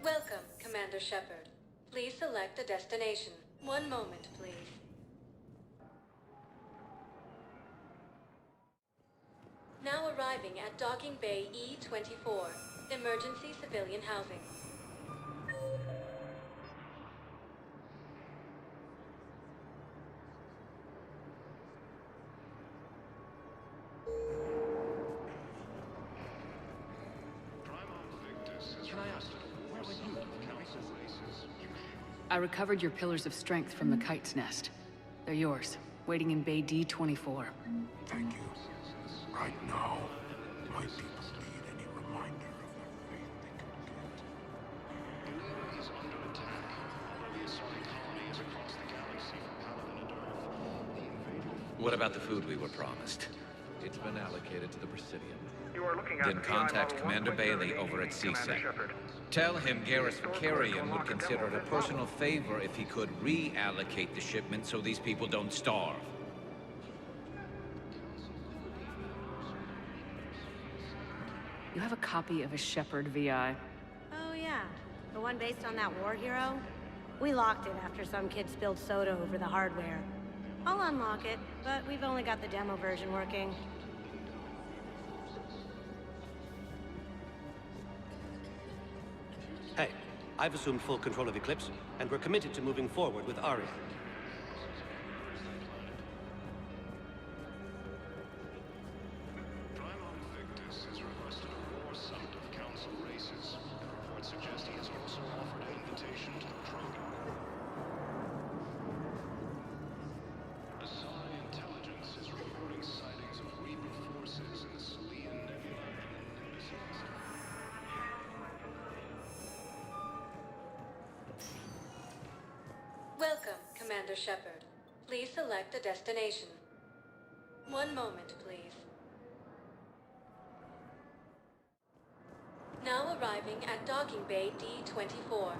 Welcome, Commander Shepard. Please select a destination. One moment, please. Now arriving at Docking Bay E-24, emergency civilian housing. I recovered your pillars of strength from the kite's nest. They're yours, waiting in Bay D-24. Thank you. Right now, my people need any reminder of the faith they can get. Illyria is under attack. The assaulting colony is across the galaxy from Paladin and Earth. The invader... What about the food we were promised? It's been allocated to the Presidium. You are looking at Then contact Commander Bailey over at CSEC. Tell him Garrus Vakarian would consider it a personal favor if he could reallocate the shipment so these people don't starve. You have a copy of a Shepard VI. Oh yeah, the one based on that war hero? We locked it after some kid spilled soda over the hardware. I'll unlock it, but we've only got the demo version working. Hey, I've assumed full control of Eclipse, and we're committed to moving forward with Aria. Welcome, Commander Shepard. Please select a destination. One moment, please. Now arriving at Docking Bay D-24.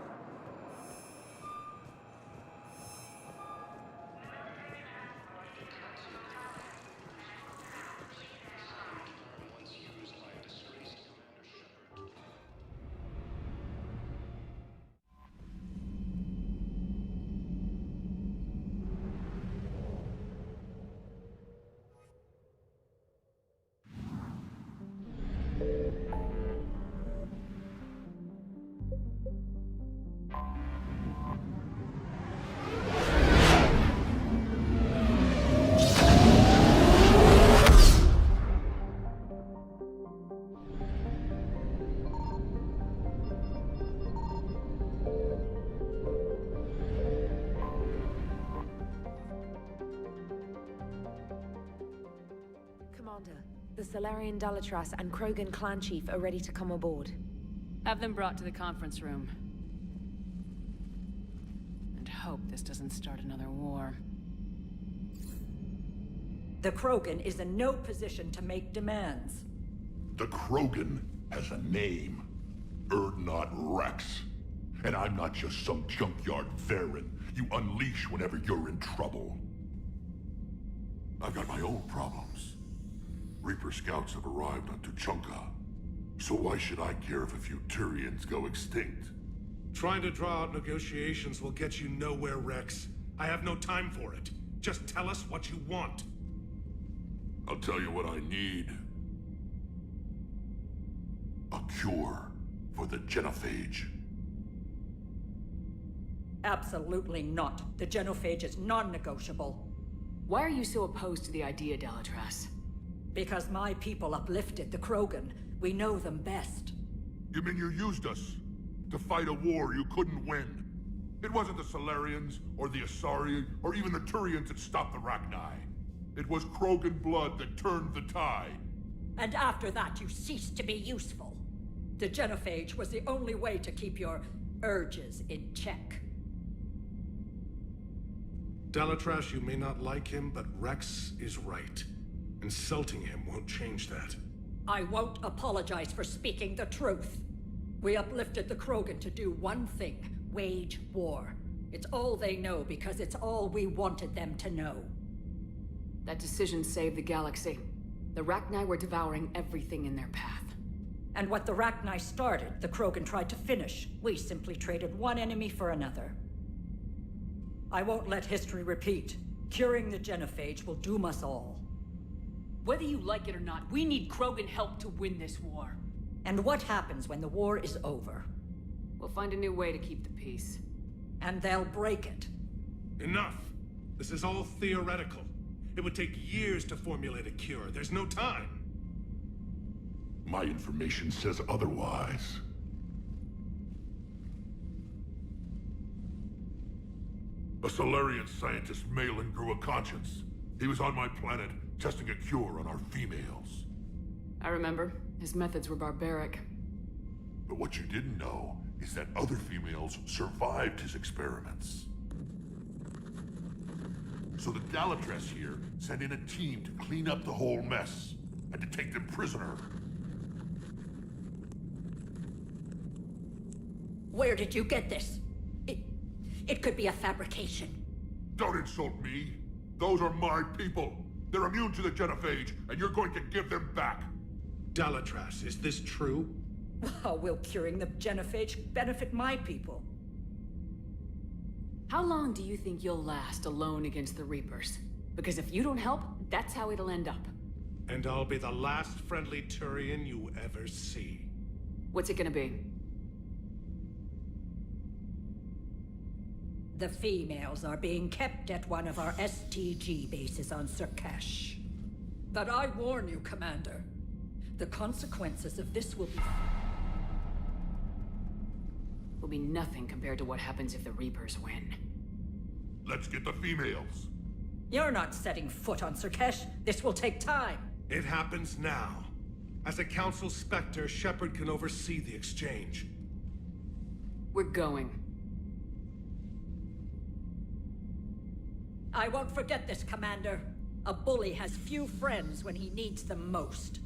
The Salarian Dalatras and Krogan clan chief are ready to come aboard. Have them brought to the conference room. And hope this doesn't start another war. The Krogan is in no position to make demands. The Krogan has a name. Urdnot Rex. And I'm not just some junkyard Varen you unleash whenever you're in trouble. I've got my own problems. Reaper scouts have arrived on Tuchanka. So why should I care if a few Turians go extinct? Trying to draw out negotiations will get you nowhere, Rex. I have no time for it. Just tell us what you want. I'll tell you what I need. A cure for the genophage. Absolutely not. The genophage is non-negotiable. Why are you so opposed to the idea, Dalatras? Because my people uplifted the Krogan. We know them best. You mean you used us to fight a war you couldn't win? It wasn't the Salarians, or the Asari, or even the Turians that stopped the Rachni. It was Krogan blood that turned the tide. And after that, you ceased to be useful. The genophage was the only way to keep your urges in check. Dalatras, you may not like him, but Rex is right. Insulting him won't change that. I won't apologize for speaking the truth. We uplifted the Krogan to do one thing: wage war. It's all they know because it's all we wanted them to know. That decision saved the galaxy. The Rachni were devouring everything in their path. And what the Rachni started, the Krogan tried to finish. We simply traded one enemy for another. I won't let history repeat. Curing the genophage will doom us all. Whether you like it or not, we need Krogan help to win this war. And what happens when the war is over? We'll find a new way to keep the peace. And they'll break it. Enough! This is all theoretical. It would take years to formulate a cure. There's no time. My information says otherwise. A Salarian scientist, Malin, grew a conscience. He was on my planet, testing a cure on our females. I remember. His methods were barbaric. But what you didn't know is that other females survived his experiments. So the Dalatras here sent in a team to clean up the whole mess, and to take them prisoner. Where did you get this? It could be a fabrication. Don't insult me. Those are my people. They're immune to the genophage, and you're going to give them back. Dalatras, is this true? How will curing the genophage benefit my people? How long do you think you'll last alone against the Reapers? Because if you don't help, that's how it'll end up. And I'll be the last friendly Turian you ever see. What's it gonna be? The females are being kept at one of our STG bases on Surkesh. But I warn you, Commander. The consequences of this will be nothing compared to what happens if the Reapers win. Let's get the females. You're not setting foot on Surkesh. This will take time. It happens now. As a Council Spectre, Shepard can oversee the exchange. We're going. I won't forget this, Commander. A bully has few friends when he needs them most.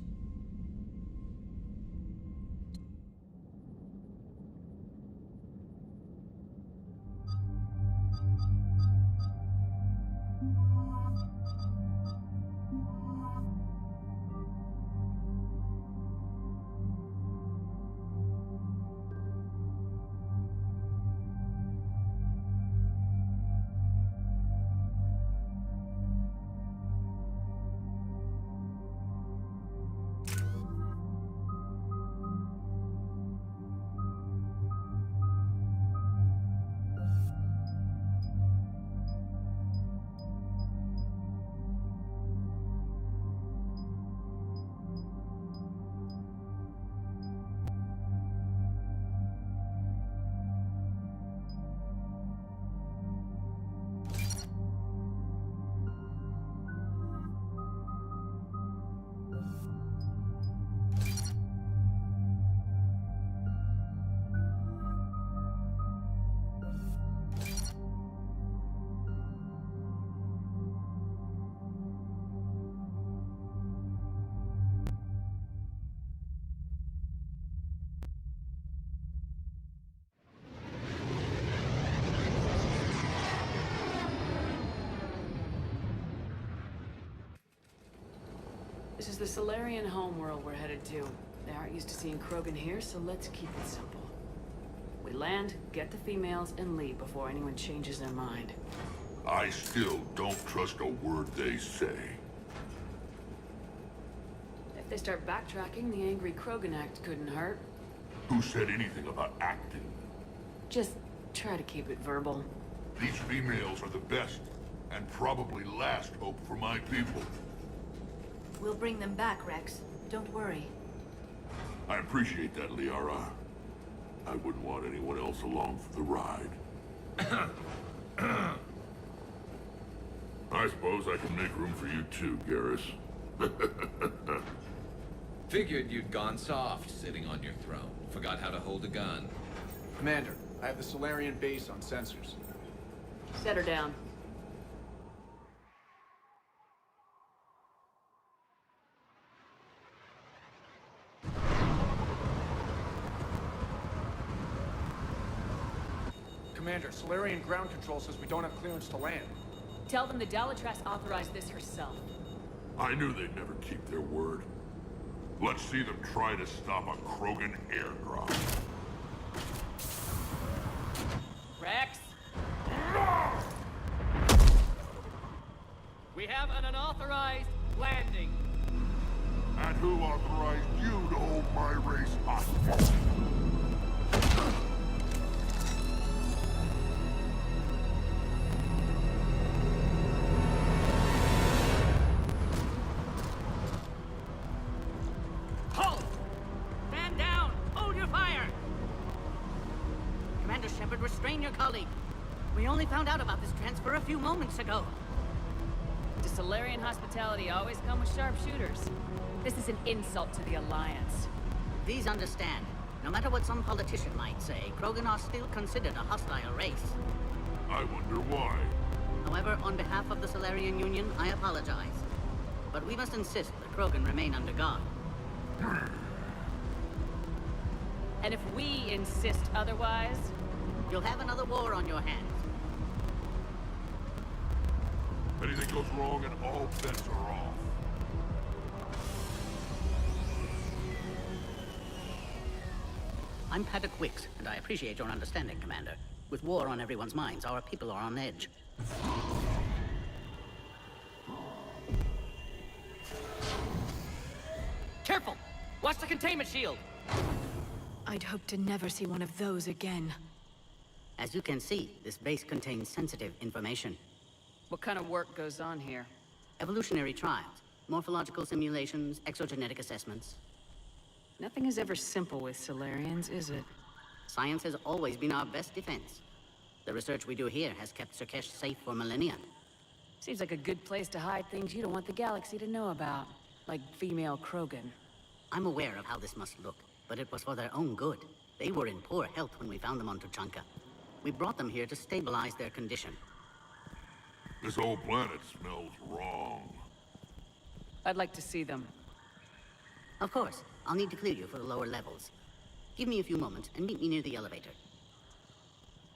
This is the Solarian homeworld we're headed to. They aren't used to seeing Krogan here, so let's keep it simple. We land, get the females, and leave before anyone changes their mind. I still don't trust a word they say. If they start backtracking, the angry Krogan act couldn't hurt. Who said anything about acting? Just try to keep it verbal. These females are the best, and probably last hope for my people. We'll bring them back, Rex. Don't worry. I appreciate that, Liara. I wouldn't want anyone else along for the ride. I suppose I can make room for you too, Garrus. Figured you'd gone soft sitting on your throne. Forgot how to hold a gun. Commander, I have the Solarian base on sensors. Set her down. Commander, Solarian ground control says we don't have clearance to land. Tell them the Dalatrass authorized this herself. I knew they'd never keep their word. Let's see them try to stop a Krogan airdrop. Rex? We have an unauthorized landing. And who authorized you to hold my race hostage? Halt! Stand down! Hold your fire! Commander Shepard, restrain your colleague. We only found out about this transfer a few moments ago. Does Solarian hospitality always come with sharpshooters? This is an insult to the Alliance. Please understand, no matter what some politician might say, Krogan are still considered a hostile race. I wonder why. However, on behalf of the Solarian Union, I apologize. But we must insist that Krogan remain under guard. And if we insist otherwise... You'll have another war on your hands. If anything goes wrong and all bets are off. I'm Paddock Wicks, and I appreciate your understanding, Commander. With war on everyone's minds, our people are on edge. Careful! Watch the containment shield! I'd hoped to never see one of those again. As you can see, this base contains sensitive information. What kind of work goes on here? Evolutionary trials, morphological simulations, exogenetic assessments. Nothing is ever simple with Solarians, is it? Science has always been our best defense. The research we do here has kept Surkesh safe for millennia. Seems like a good place to hide things you don't want the galaxy to know about. Like female Krogan. I'm aware of how this must look, but it was for their own good. They were in poor health when we found them on Tuchanka. We brought them here to stabilize their condition. This whole planet smells wrong. I'd like to see them. Of course. I'll need to clear you for the lower levels. Give me a few moments and meet me near the elevator.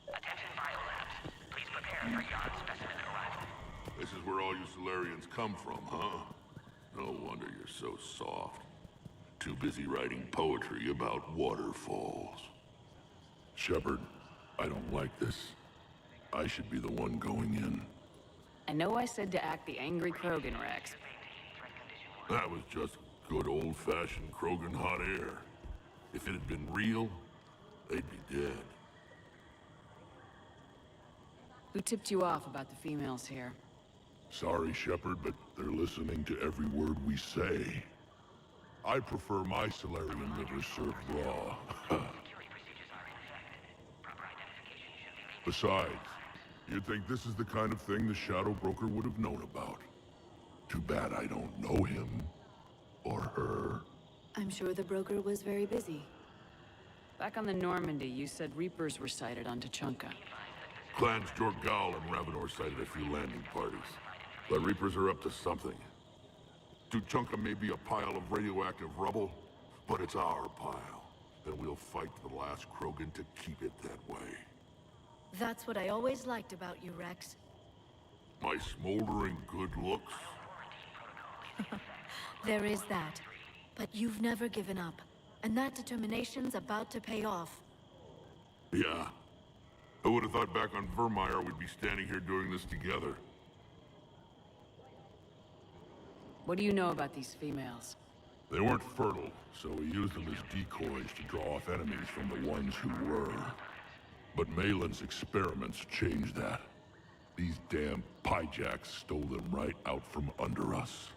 Attention biolabs. Please prepare for Yon specimen arrival. This is where all you Solarians come from, huh? No wonder you're so soft. Too busy writing poetry about waterfalls. Shepard, I don't like this. I should be the one going in. I know I said to act the angry Krogan, Rex. That was just good old-fashioned Krogan hot air. If it had been real, they'd be dead. Who tipped you off about the females here? Sorry, Shepard, but they're listening to every word we say. I prefer my Solarian liver served raw. Besides, you'd think this is the kind of thing the Shadow Broker would have known about. Too bad I don't know him. Or her. I'm sure the broker was very busy. Back on the Normandy, you said Reapers were sighted on Tuchanka. Clans Jorgal and Ravenor sighted a few landing parties. The Reapers are up to something. Tuchanka may be a pile of radioactive rubble, but it's our pile. And we'll fight to the last Krogan to keep it that way. That's what I always liked about you, Rex. My smoldering good looks? There is that. But you've never given up. And that determination's about to pay off. Yeah. I would have thought back on Vermeer we'd be standing here doing this together. What do you know about these females? They weren't fertile, so we used them as decoys to draw off enemies from the ones who were. But Malin's experiments changed that. These damn pyjacks stole them right out from under us.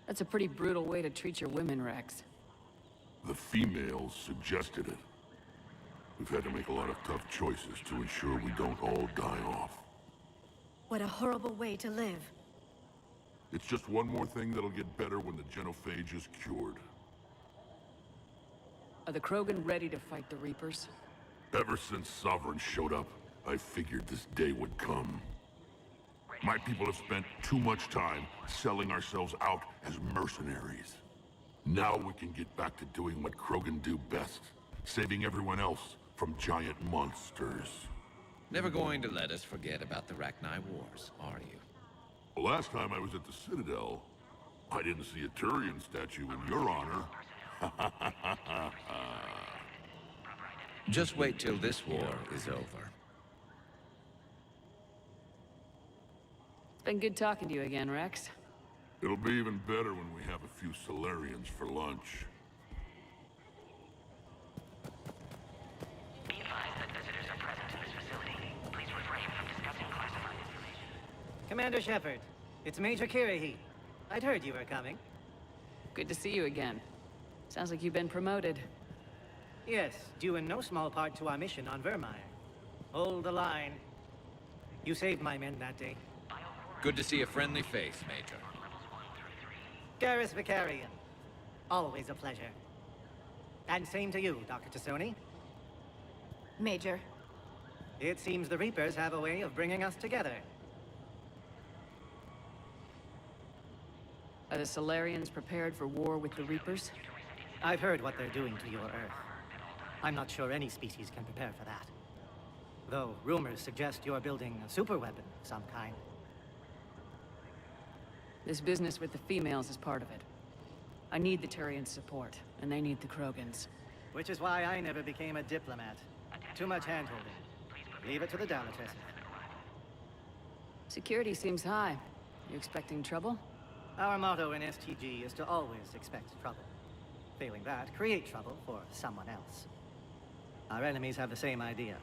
That's a pretty brutal way to treat your women, Rex. The females suggested it. We've had to make a lot of tough choices to ensure we don't all die off. What a horrible way to live. It's just one more thing that'll get better when the genophage is cured. Are the Krogan ready to fight the Reapers? Ever since Sovereign showed up, I figured this day would come. My people have spent too much time selling ourselves out as mercenaries. Now we can get back to doing what Krogan do best, saving everyone else from giant monsters. Never going to let us forget about the Rachni Wars, are you? The last time I was at the Citadel, I didn't see a Turian statue in your honor. Just wait till this war is over. It's been good talking to you again, Rex. It'll be even better when we have a few Solarians for lunch. Be advised that visitors are present in this facility. Please refrain from discussing classified information. Commander Shepard, it's Major Kirahi. I'd heard you were coming. Good to see you again. Sounds like you've been promoted. Yes, due in no small part to our mission on Vermeer. Hold the line. You saved my men that day. Good to see a friendly face, Major. Garrus Vicarian. Always a pleasure. And same to you, Dr. Tassoni. Major. It seems the Reapers have a way of bringing us together. Are the Solarians prepared for war with the Reapers? I've heard what they're doing to your Earth. I'm not sure any species can prepare for that. Though rumors suggest you're building a superweapon of some kind. This business with the females is part of it. I need the Turians' support, and they need the Krogans. Which is why I never became a diplomat. Too much hand-holding. Leave it to the Dalatress. Security seems high. You expecting trouble? Our motto in STG is to always expect trouble. Failing that, create trouble for someone else. Our enemies have the same idea.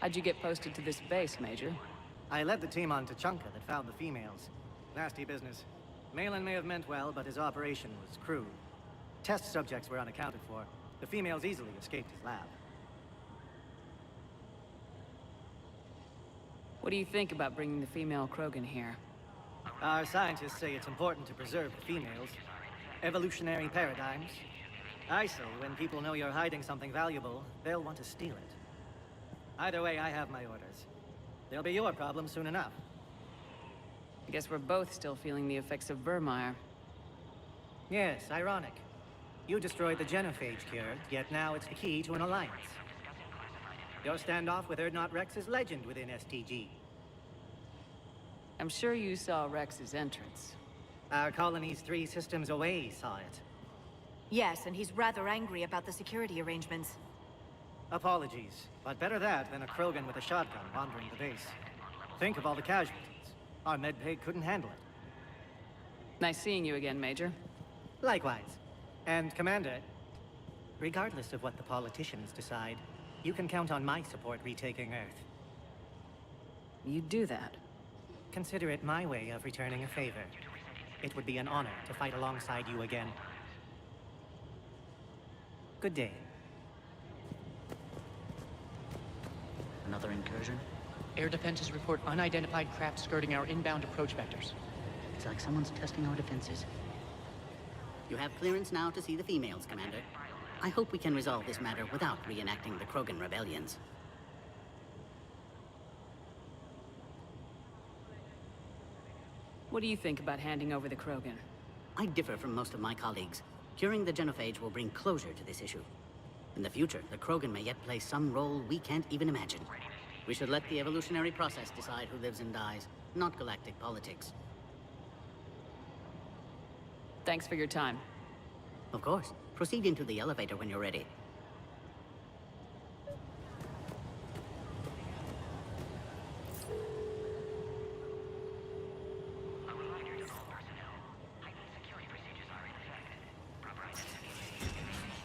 How'd you get posted to this base, Major? I led the team on Tuchanka that found the females. Nasty business. Malin may have meant well, but his operation was crude. Test subjects were unaccounted for. The females easily escaped his lab. What do you think about bringing the female Krogan here? Our scientists say it's important to preserve the females. Evolutionary paradigms. I say when people know you're hiding something valuable, they'll want to steal it. Either way, I have my orders. They'll be your problem soon enough. I guess we're both still feeling the effects of Vermeer. Yes, ironic. You destroyed the genophage cure, yet now it's the key to an alliance. Your standoff with Urdnot Rex is legend within STG. I'm sure you saw Rex's entrance. Our colony's 3 systems away saw it. Yes, and he's rather angry about the security arrangements. Apologies, but better that than a Krogan with a shotgun wandering the base. Think of all the casualties. Our medbay couldn't handle it. Nice seeing you again, Major. Likewise. And Commander, regardless of what the politicians decide, you can count on my support retaking Earth. You do that? Consider it my way of returning a favor. It would be an honor to fight alongside you again. Good day. Another incursion? Air defenses report unidentified craft skirting our inbound approach vectors. It's like someone's testing our defenses. You have clearance now to see the females, Commander. I hope we can resolve this matter without reenacting the Krogan rebellions. What do you think about handing over the Krogan? I differ from most of my colleagues. Curing the genophage will bring closure to this issue. In the future, the Krogan may yet play some role we can't even imagine. We should let the evolutionary process decide who lives and dies, not galactic politics. Thanks for your time. Of course. Proceed into the elevator when you're ready.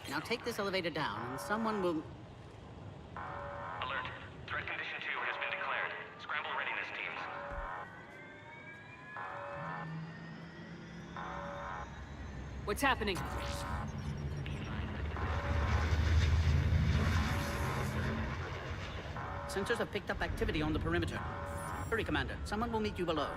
Now take this elevator down, and someone will... Alert. Threat condition 2 has been declared. Scramble readiness teams. What's happening? Sensors have picked up activity on the perimeter. Hurry, Commander. Someone will meet you below.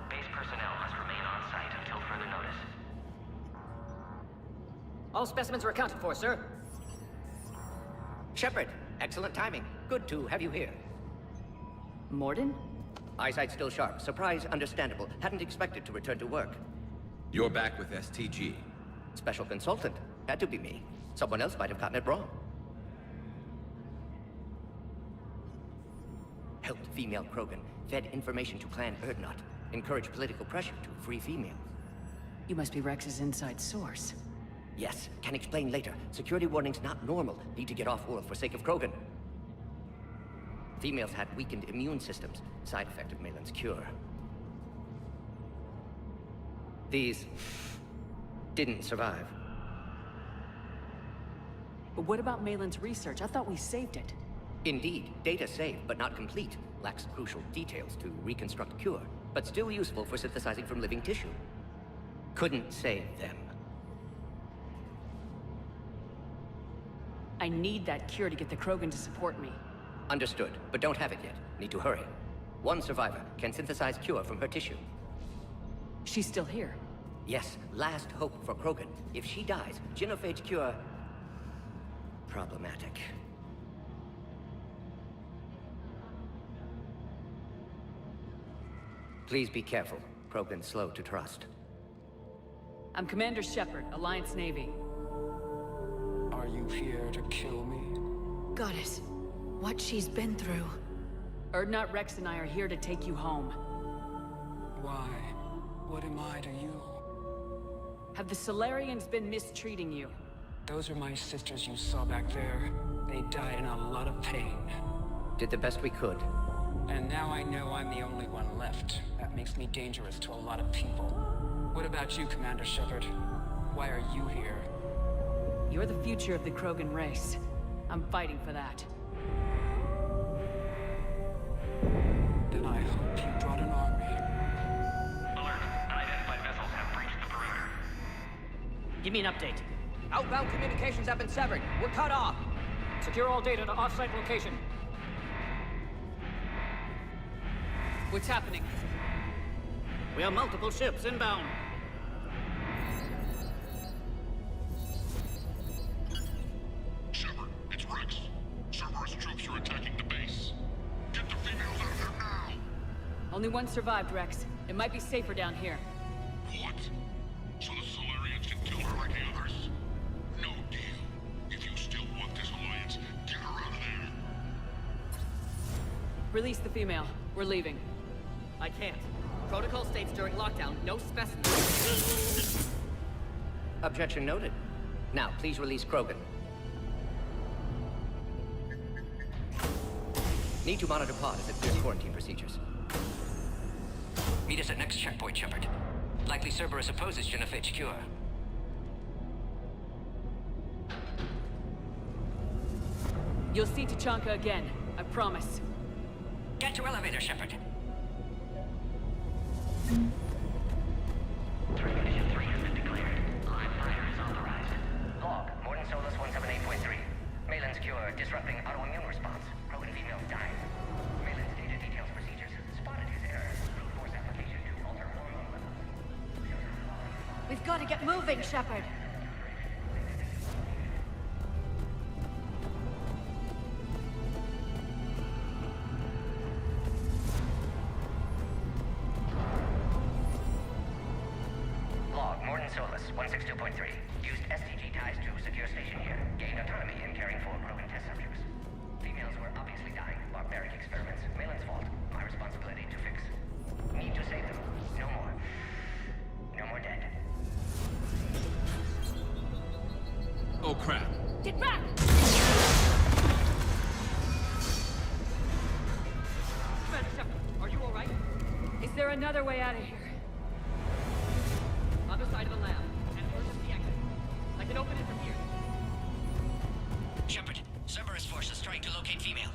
Base personnel must remain on site until further notice. All specimens are accounted for, sir. Shepard, excellent timing. Good to have you here. Morden? Eyesight still sharp. Surprise understandable. Hadn't expected to return to work. You're back with STG. Special consultant. Had to be me. Someone else might have gotten it wrong. Helped female Krogan. Fed information to Clan Urdnot. Encouraged political pressure to free females. You must be Rex's inside source. Yes, can explain later. Security warnings not normal. Need to get off world for sake of Krogan. Females had weakened immune systems. Side effect of Malin's cure. These didn't survive. But what about Malin's research? I thought we saved it. Indeed, data saved, but not complete. Lacks crucial details to reconstruct cure, but still useful for synthesizing from living tissue. Couldn't save them. I need that cure to get the Krogan to support me. Understood, but don't have it yet. Need to hurry. One survivor can synthesize cure from her tissue. She's still here? Yes, last hope for Krogan. If she dies, genophage cure... problematic. Please be careful. Krogan's slow to trust. I'm Commander Shepard, Alliance Navy. Are you here to kill me? Goddess, what she's been through. Urdnot Rex and I are here to take you home. Why? What am I to you? Have the Solarians been mistreating you? Those are my sisters you saw back there. They died in a lot of pain. Did the best we could. And now I know I'm the only one left. That makes me dangerous to a lot of people. What about you, Commander Shepard? Why are you here? You're the future of the Krogan race. I'm fighting for that. Then I hope you brought an army. Alert. Unidentified vessels have breached the perimeter. Give me an update. Outbound communications have been severed. We're cut off. Secure all data to off-site location. What's happening? We have multiple ships inbound. Shepard, it's Rex. Cerberus troops are attacking the base. Get the females out of there now! Only one survived, Rex. It might be safer down here. What? So the Solarians can kill her like the others? No deal. If you still want this alliance, get her out of there. Release the female. We're leaving. I can't. Protocol states during lockdown, no specimens. Objection noted. Now, please release Krogan. Need to monitor pod as it clears quarantine procedures. Meet us at next checkpoint, Shepard. Likely Cerberus opposes genophage cure. You'll see Tachanka again. I promise. Get to elevator, Shepard. Threat condition 3 has been declared. Live fire is authorized. Log, Morden Solus 178.3. Malin's cure, disrupting autoimmune response. Krogan female dying. Malin's data details procedures. Spotted his error. Brute force application to alter hormone levels. We've got to get moving, Shepard. Log, Morden Solus 162.3. Used STG ties to secure station here. Gained autonomy in caring for Krogan test subjects. Females were obviously dying. Barbaric experiments. Malin's fault. My responsibility to fix. Need to save them. No more. No more dead. Oh crap. Get back! Commander Shepard, are you alright? Is there another way out of here? Other side of the lab. And emergency exit. I can open it from here. Shepard, Cerberus forces trying to locate female.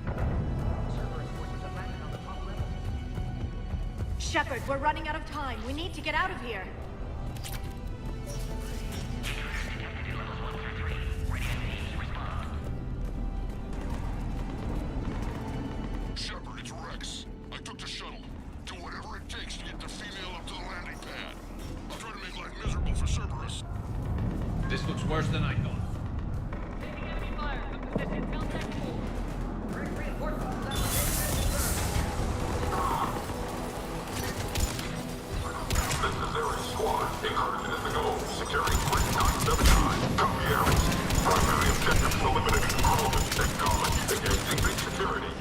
Cerberus forces have landed on the top level. Shepard, we're running out of time. We need to get out of here. Shepard, it's Rex. I took the shuttle. Do whatever it takes to get the female up to the landing pad. I'll try to make life miserable for Cerberus. This looks worse than I thought. Taking enemy fire. Come to position. Contact full. Direct reinforcements. This is Ares Squad. 800 minutes ago. Securing 3979. Copy Ares. Primary objective eliminating Krogan technology against big security.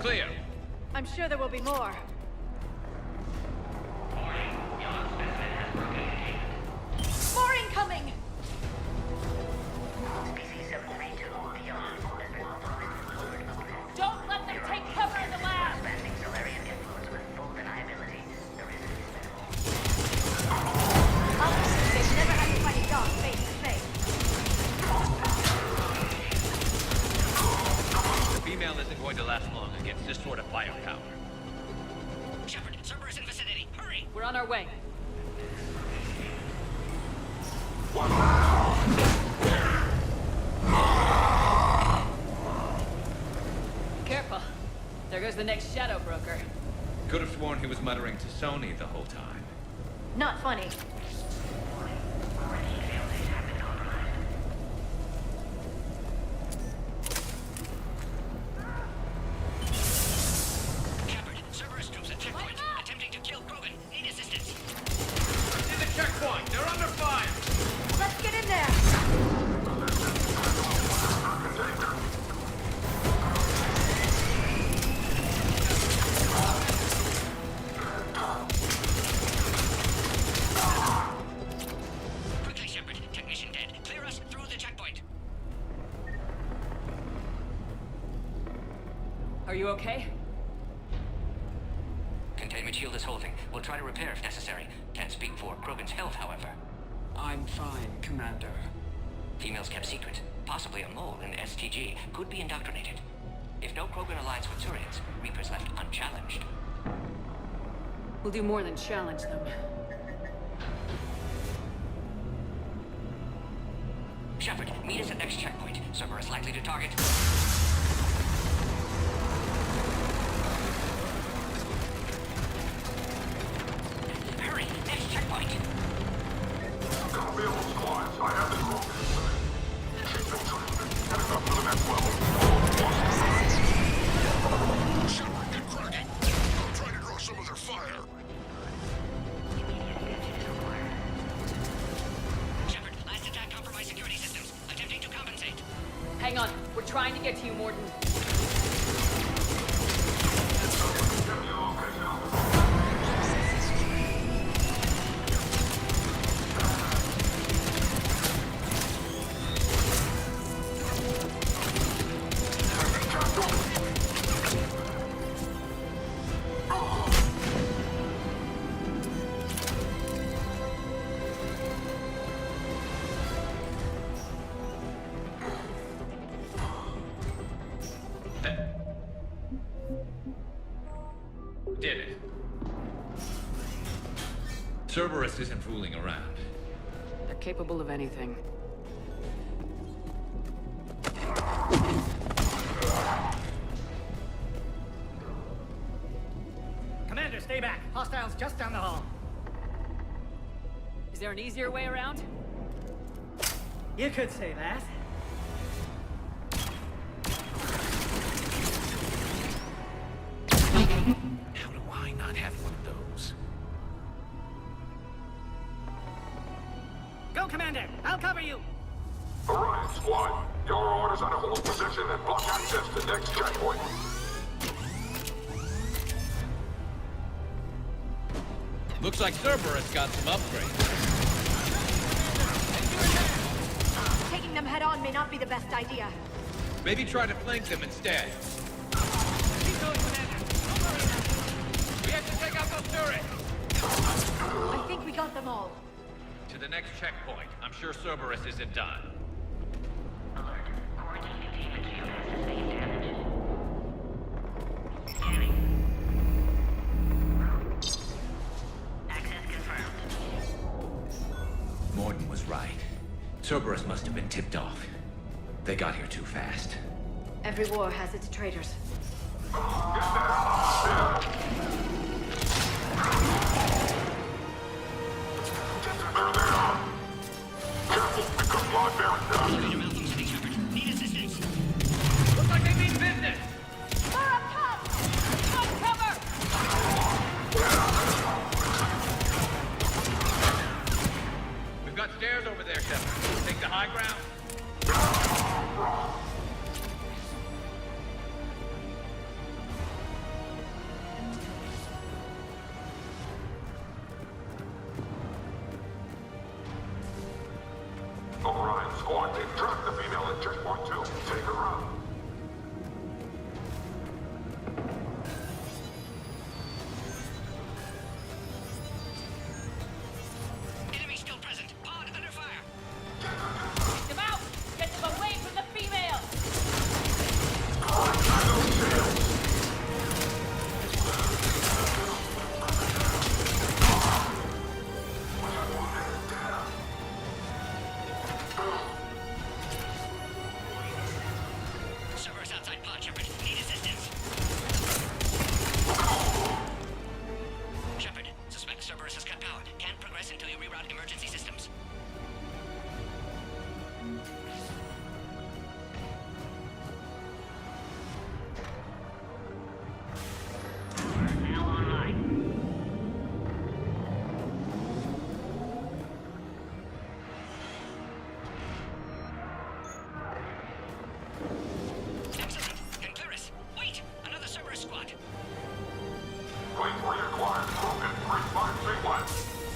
Clear. I'm sure there will be more. More incoming! Species 732 beyond has been authorized. Don't let them take cover in the lab! Expanding Solarian influence with full deniability. The risk is minimal. Officers, they've never had to fight a dog face to face. The female isn't going to last long against this sort of firepower. Shepard, Cerberus in vicinity. Hurry! We're on our way. Careful. There goes the next shadow broker. Could have sworn he was muttering to Sony the whole time. Not funny. Shepard, Cerberus troops at checkpoint. Attempting to kill Krogan. Need assistance. In the checkpoint! They're under fire! Let's get in there! Quickly, Are you okay? Containment shield is holding. We'll try to repair if necessary. Can't speak for Krogan's health, however. I'm fine, Commander. Females kept secret. Possibly a mole in STG could be indoctrinated. If no Krogan aligns with Turians, Reaper's left unchallenged. We'll do more than challenge them. Shepard, meet us at next checkpoint. Cerberus likely to target. Hurry, next checkpoint. Copy all squads. I have the Krogan. Keep them trained. Heading up to the next level. Shepard, get cracking. I'm trying to draw some of their fire. Shepard, last attack compromised security systems. Attempting to compensate. Hang on. We're trying to get to you, Morton. Did it. Cerberus isn't fooling around. They're capable of anything. Commander, stay back. Hostiles just down the hall. Is there an easier way around? You could say that. How do I not have one of those? Go, Commander! I'll cover you! Orion Squad, your orders are to hold position and block access to next checkpoint. Looks like Cerberus got some upgrades. Taking them head on may not be the best idea. Maybe try to flank them instead. Keep going, Commander! We have to take out those turrets! I think we got them all. To the next checkpoint. I'm sure Cerberus isn't done. Alert. Quarantine containment shield has sustained damage. Scanning. Access confirmed. Morton was right. Cerberus must have been tipped off. They got here too fast. Every war has its traitors. Looks like they mean business! Fire up top! On cover! We've got stairs over there, Shepard. Take the high ground. Orion Squad, they've tracked the female at checkpoint 2. Take her out. Enemy still present. Pod under fire. Take them out! Get them away from the female! Cerberus outside pod, Shepard. Need assistance. Shepard, suspect Cerberus has cut power. Can't progress until you reroute emergency systems. Now online. Excellent. Can clear us. Wait! Another Cerberus squad. Wait for your acquired Krogan 3531.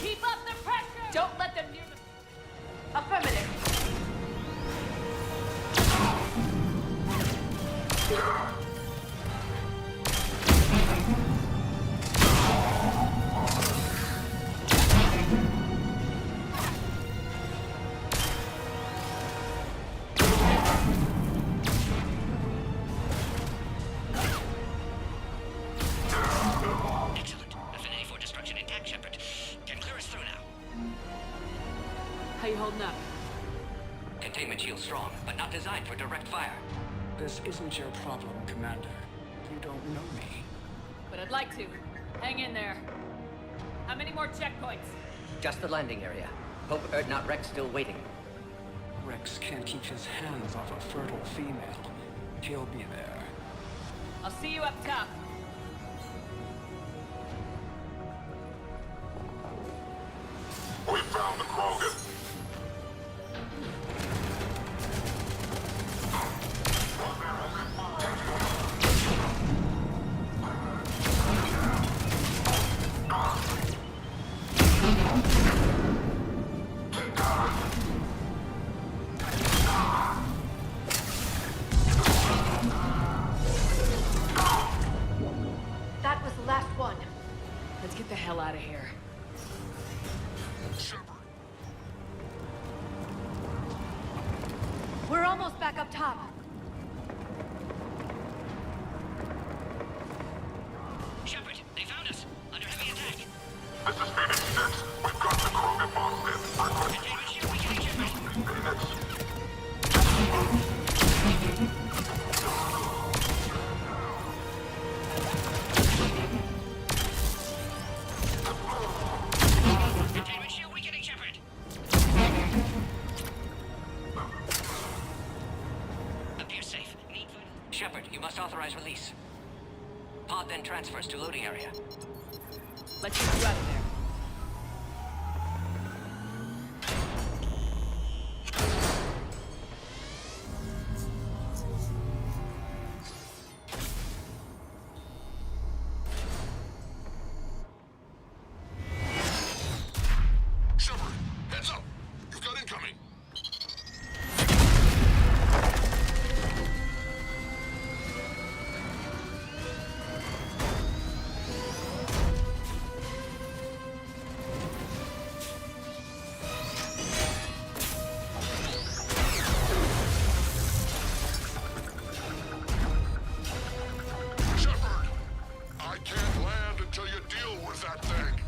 Keep up the pressure! Don't let you holding up? Containment shield strong, but not designed for direct fire. This isn't your problem, Commander. You don't know me. But I'd like to. Hang in there. How many more checkpoints? Just the landing area. Hope Erdnot Rex still waiting. Rex can't keep his hands off a fertile female. He'll be there. I'll see you up top. We found the Krogan. That was the last one. Let's get the hell out of here. We're almost back up top. Shepard, they found us. Under heavy attack. This is Phoenix 6. We've got the Krogan boss in. Containment shield weakening, Shepard. Containment shield weakening, Shepard. Appears safe. Need food. Shepard, you must authorize release. Pod then transfers to loading area. Let's get you out of there. Shepard, heads up. You've got incoming. Shepard, I can't land until you deal with that thing.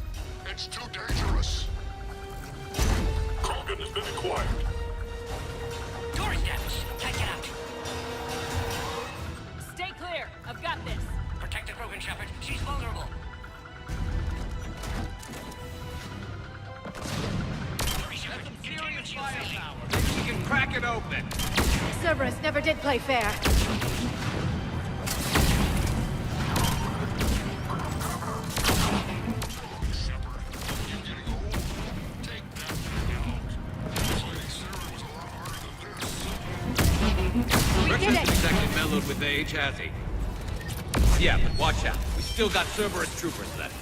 It's too dangerous. Krogan has been acquired. Door is damaged. Can't get out. Stay clear. I've got this. Protect the Krogan, Shepard. She's vulnerable. Hurry, Shepard. Containment shield failing. Maybe we can crack it open. Cerberus never did play fair. Rex hasn't exactly mellowed with age, has he? Yeah, but watch out. We still got Cerberus troopers left.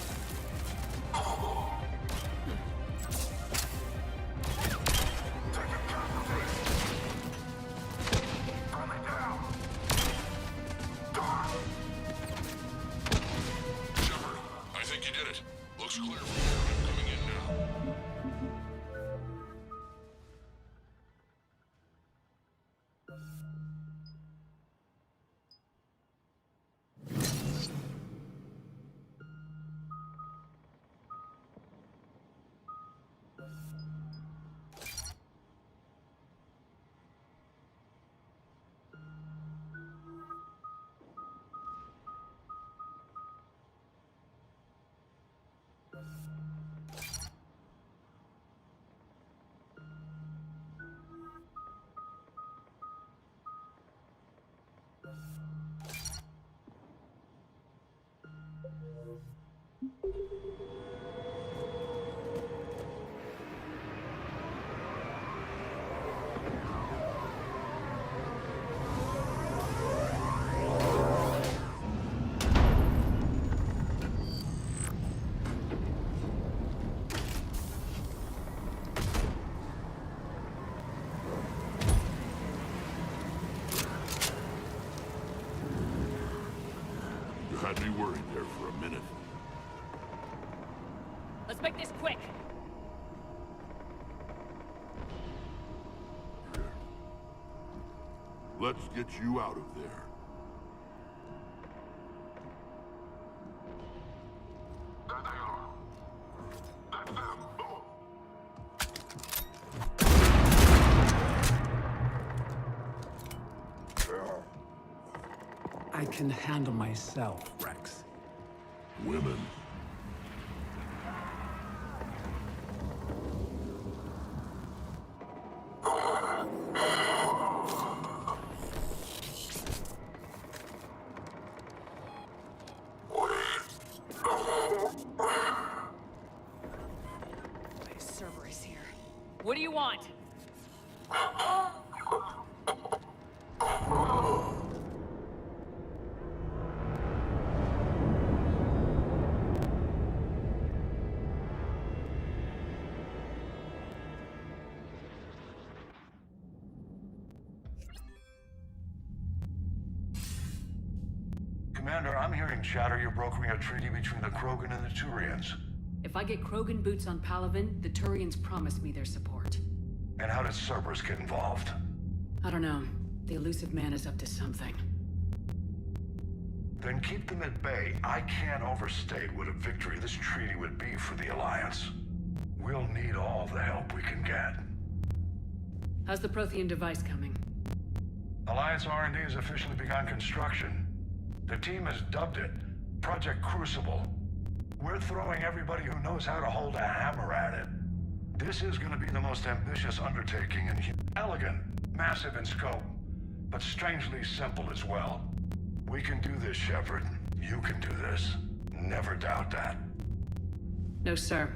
Shepard, I think you did it. Looks clear from here. I'm coming in now. You had me worried there for a minute. Let's make this quick. Let's get you out of there. There they are. That's them. can handle myself, Rex. Women. Cerberus here. What do you want? Commander, I'm hearing chatter you're brokering a treaty between the Krogan and the Turians. If I get Krogan boots on Palaven, the Turians promise me their support. And how did Cerberus get involved? I don't know. The elusive man is up to something. Then keep them at bay. I can't overstate what a victory this treaty would be for the Alliance. We'll need all the help we can get. How's the Prothean device coming? Alliance R&D has officially begun construction. The team has dubbed it Project Crucible. We're throwing everybody who knows how to hold a hammer at it. This is going to be the most ambitious undertaking and elegant, massive in scope, but strangely simple as well. We can do this, Shepard. You can do this. Never doubt that. No, sir.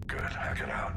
Good. Hack it out.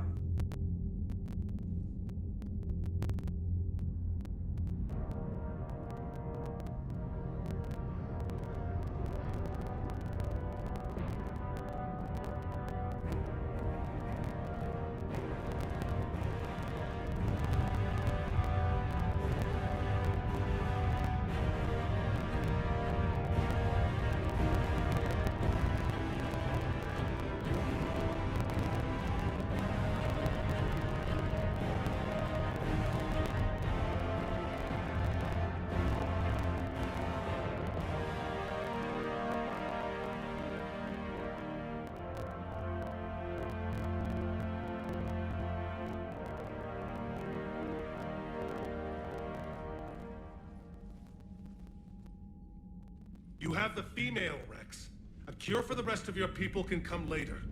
You have the female, Rex. A cure for the rest of your people can come later.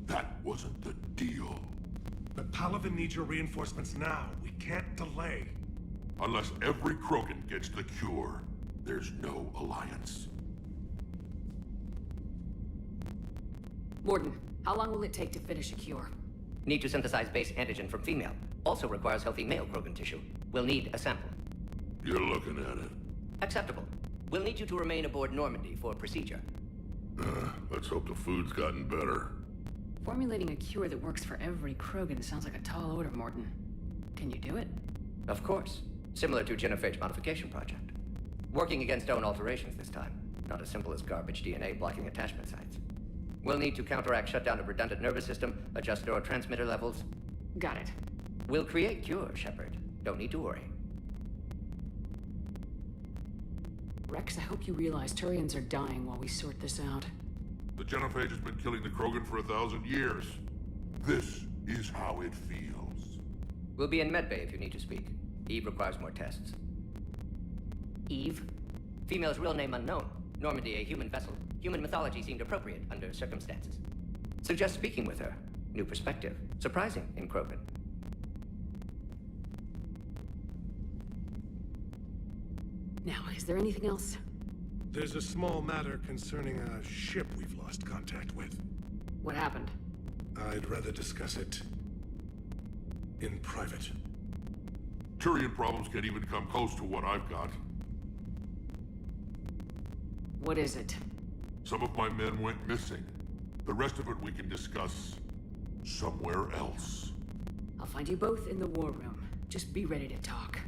That wasn't the deal. But Palaven needs your reinforcements now. We can't delay. Unless every Krogan gets the cure, there's no alliance. Warden, how long will it take to finish a cure? Need to synthesize base antigen from female. Also requires healthy male Krogan tissue. We'll need a sample. You're looking at it. Acceptable. We'll need you to remain aboard Normandy for procedure. Let's hope the food's gotten better. Formulating a cure that works for every Krogan sounds like a tall order, Morton. Can you do it? Of course. Similar to genophage modification project. Working against own alterations this time. Not as simple as garbage DNA blocking attachment sites. We'll need to counteract shutdown of redundant nervous system, adjust neurotransmitter levels. Got it. We'll create cure, Shepard. Don't need to worry. Rex, I hope you realize Turians are dying while we sort this out. The genophage has been killing the Krogan for 1,000 years. This is how it feels. We'll be in medbay if you need to speak. Eve requires more tests. Eve? Female's real name unknown. Normandy, a human vessel. Human mythology seemed appropriate under circumstances. Suggest speaking with her. New perspective. Surprising in Krogan. Now, is there anything else? There's a small matter concerning a ship we've lost contact with. What happened? I'd rather discuss it in private. Turian problems can't even come close to what I've got. What is it? Some of my men went missing. The rest of it we can discuss somewhere else. I'll find you both in the war room. Just be ready to talk.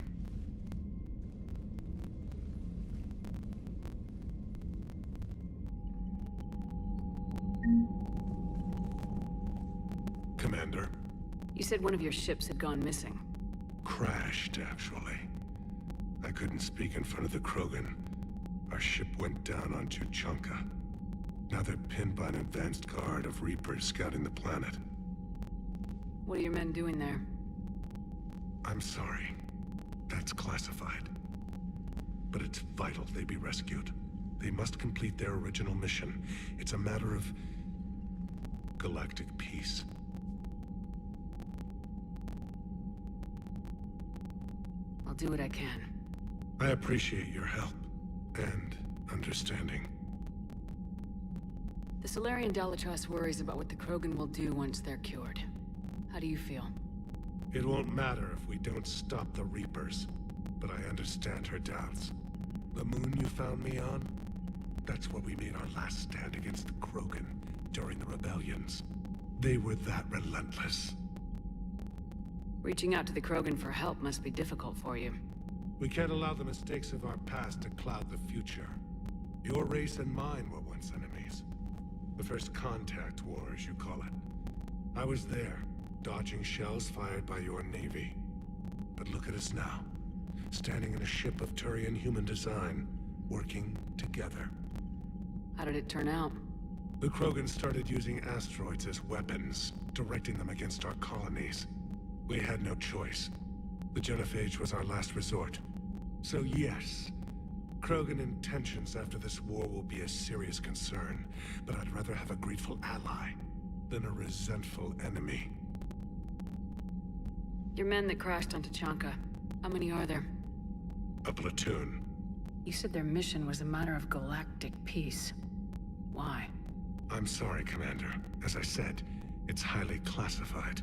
Commander. You said one of your ships had gone missing. Crashed, actually. I couldn't speak in front of the Krogan. Our ship went down on Tuchanka. Now they're pinned by an advanced guard of Reapers scouting the planet. What are your men doing there? I'm sorry. That's classified. but it's vital they be rescued. They must complete their original mission. It's a matter of galactic peace. I'll do what I can. I appreciate your help and understanding. The Solarian Dalatrass worries about what the Krogan will do once they're cured. How do you feel? It won't matter if we don't stop the Reapers, but I understand her doubts. The moon you found me on? That's where we made our last stand against the Krogan during the rebellions. They were that relentless. Reaching out to the Krogan for help must be difficult for you. We can't allow the mistakes of our past to cloud the future. Your race and mine were once enemies. The first contact war, as you call it. I was there, dodging shells fired by your navy. But look at us now, standing in a ship of Turian human design, working together. How did it turn out? The Krogan started using asteroids as weapons, directing them against our colonies. We had no choice. The Genophage was our last resort. So yes, Krogan intentions after this war will be a serious concern, but I'd rather have a grateful ally than a resentful enemy. Your men that crashed onto Chanka, how many are there? A platoon. You said their mission was a matter of galactic peace. Why? I'm sorry, Commander. As I said, it's highly classified.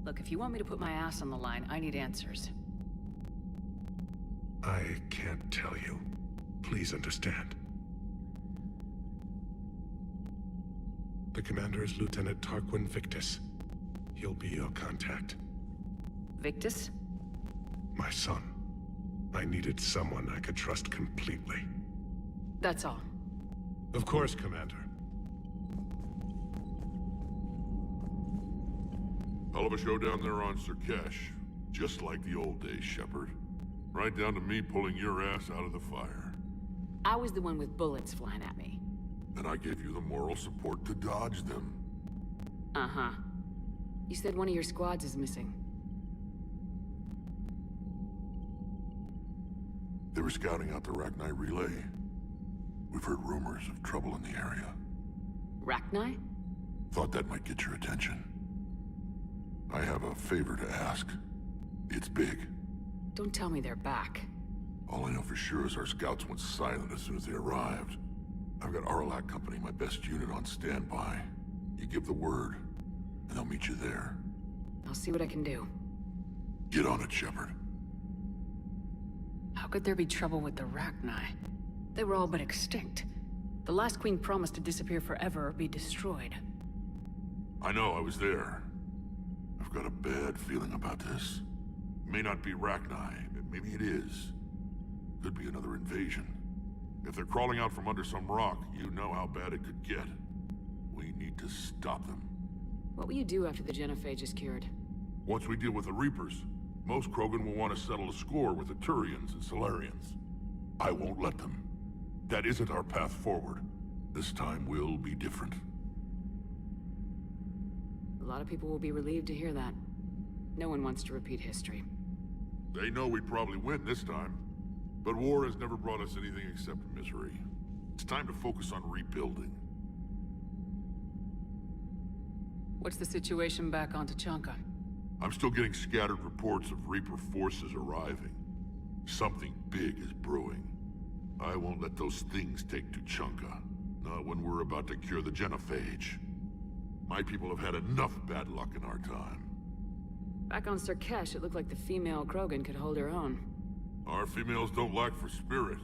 Look, if you want me to put my ass on the line, I need answers. I can't tell you. Please understand. The commander is Lieutenant Tarquin Victus. He'll be your contact. Victus? My son. I needed someone I could trust completely. That's all. Of course, Commander. Hell of a show down there on Sirkesh. Just like the old days, Shepard. Right down to me pulling your ass out of the fire. I was the one with bullets flying at me. And I gave you the moral support to dodge them. Uh-huh. You said one of your squads is missing. They were scouting out the Rachni relay. We've heard rumors of trouble in the area. Rachni? Thought that might get your attention. I have a favor to ask. It's big. Don't tell me they're back. All I know for sure is our scouts went silent as soon as they arrived. I've got Aralak Company, my best unit, on standby. You give the word, and they'll meet you there. I'll see what I can do. Get on it, Shepard. How could there be trouble with the Rachni? They were all but extinct. The last queen promised to disappear forever or be destroyed. I know, I was there. I've got a bad feeling about this. May not be Rachni, maybe it is. Could be another invasion. If they're crawling out from under some rock, you know how bad it could get. We need to stop them. What will you do after the Genophage is cured? Once we deal with the Reapers, most Krogan will want to settle a score with the Turians and Solarians. I won't let them. That isn't our path forward. This time will be different. A lot of people will be relieved to hear that. No one wants to repeat history. They know we'd probably win this time. But war has never brought us anything except misery. It's time to focus on rebuilding. What's the situation back on Tachanka? I'm still getting scattered reports of Reaper forces arriving. Something big is brewing. I won't let those things take Tuchanka. Not when we're about to cure the Genophage. My people have had enough bad luck in our time. Back on Sirkesh, it looked like the female Krogan could hold her own. Our females don't lack for spirit.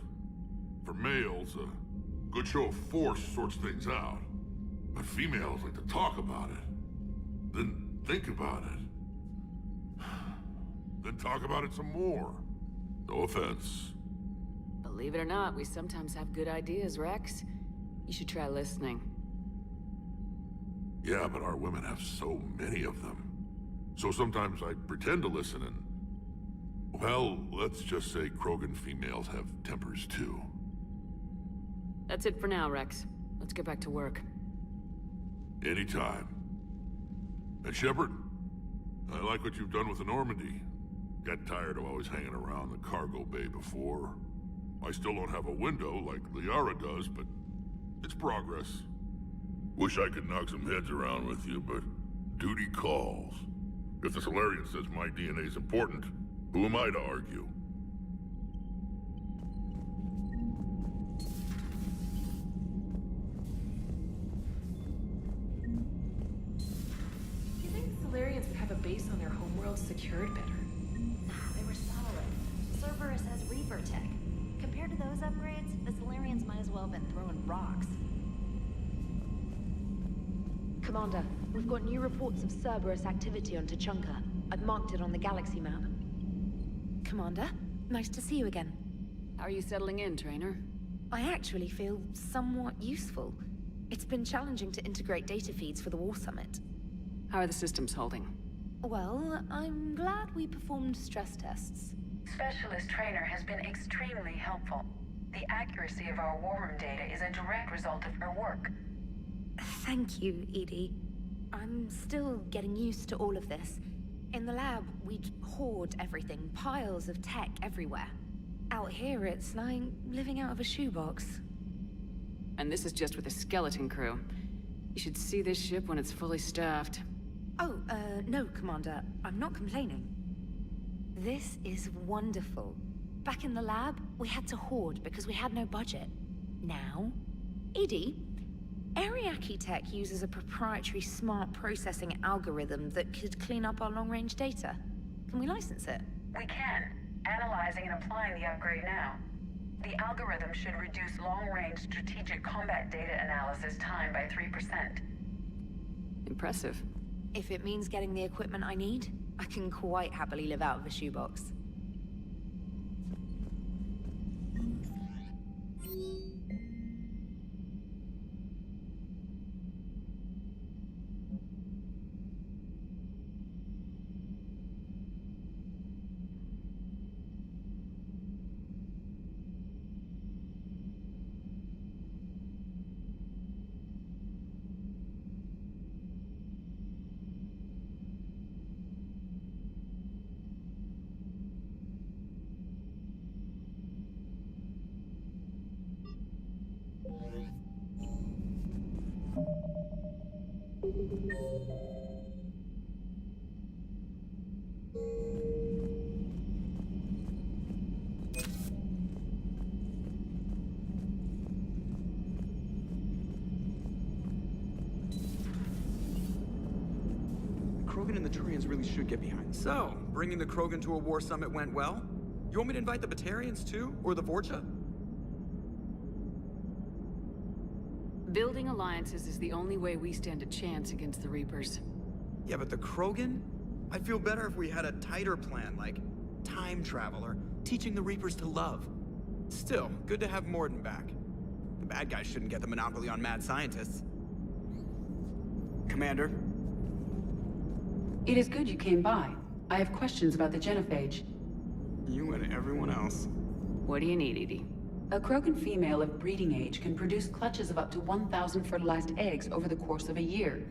For males, a good show of force sorts things out. But females like to talk about it. Then think about it. Then talk about it some more. No offense. Believe it or not, we sometimes have good ideas, Rex. You should try listening. Yeah, but our women have so many of them. So sometimes I pretend to listen and... Well, let's just say Krogan females have tempers too. That's it for now, Rex. Let's get back to work. Anytime. And Shepard, I like what you've done with the Normandy. Got tired of always hanging around the cargo bay before. I still don't have a window like Liara does, but it's progress. Wish I could knock some heads around with you, but duty calls. If the Solarian says my DNA's important, who am I to argue? You think the Solarians would have a base on their homeworld secured better? They were solid. Cerberus has Reaper tech. Compared to those upgrades, the Solarians might as well have been throwing rocks. Commander, we've got new reports of Cerberus activity on Tuchanka. I've marked it on the galaxy map. Commander, nice to see you again. How are you settling in, Trainer? I actually feel somewhat useful. It's been challenging to integrate data feeds for the War Summit. How are the systems holding? Well, I'm glad we performed stress tests. Specialist Trainer has been extremely helpful. The accuracy of our war room data is a direct result of her work. Thank you, Edie. I'm still getting used to all of this. In the lab, we'd hoard everything, piles of tech everywhere. Out here, it's like living out of a shoebox. And this is just with a skeleton crew. You should see this ship when it's fully staffed. Oh, no, Commander. I'm not complaining. This is wonderful. Back in the lab, we had to hoard because we had no budget. Now, Edie, Ariake Tech uses a proprietary smart processing algorithm that could clean up our long-range data. Can we license it? We can. Analyzing and applying the upgrade now. The algorithm should reduce long-range strategic combat data analysis time by 3%. Impressive. If it means getting the equipment I need, I can quite happily live out of a shoebox. Krogan and the Turians really should get behind. So, bringing the Krogan to a war summit went well? You want me to invite the Batarians too? Or the Vorcha? Building alliances is the only way we stand a chance against the Reapers. Yeah, but the Krogan? I'd feel better if we had a tighter plan, like time travel or teaching the Reapers to love. Still, good to have Morden back. The bad guys shouldn't get the monopoly on mad scientists. Commander? It is good you came by. I have questions about the genophage. You and everyone else. What do you need, Edie? A Krogan female of breeding age can produce clutches of up to 1,000 fertilized eggs over the course of a year.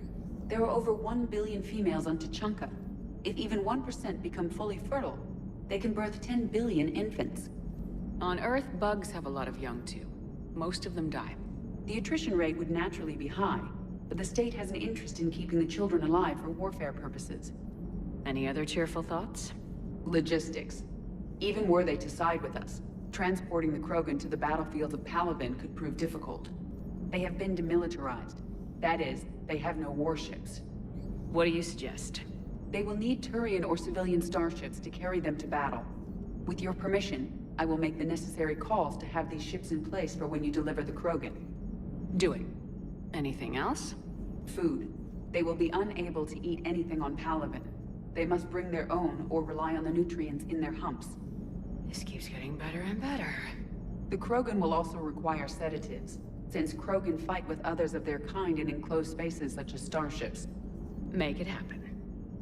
There are over 1 billion females on Tuchanka. If even 1% become fully fertile, they can birth 10 billion infants. On Earth, bugs have a lot of young too. Most of them die. The attrition rate would naturally be high, but the state has an interest in keeping the children alive for warfare purposes. Any other cheerful thoughts? Logistics. Even were they to side with us, transporting the Krogan to the battlefields of Palaven could prove difficult. They have been demilitarized. That is, they have no warships. What do you suggest? They will need Turian or civilian starships to carry them to battle. With your permission, I will make the necessary calls to have these ships in place for when you deliver the Krogan. Do it. Anything else? Food. They will be unable to eat anything on Palaven. They must bring their own or rely on the nutrients in their humps. This keeps getting better and better. The Krogan will also require sedatives, since Krogan fight with others of their kind in enclosed spaces such as starships. Make it happen.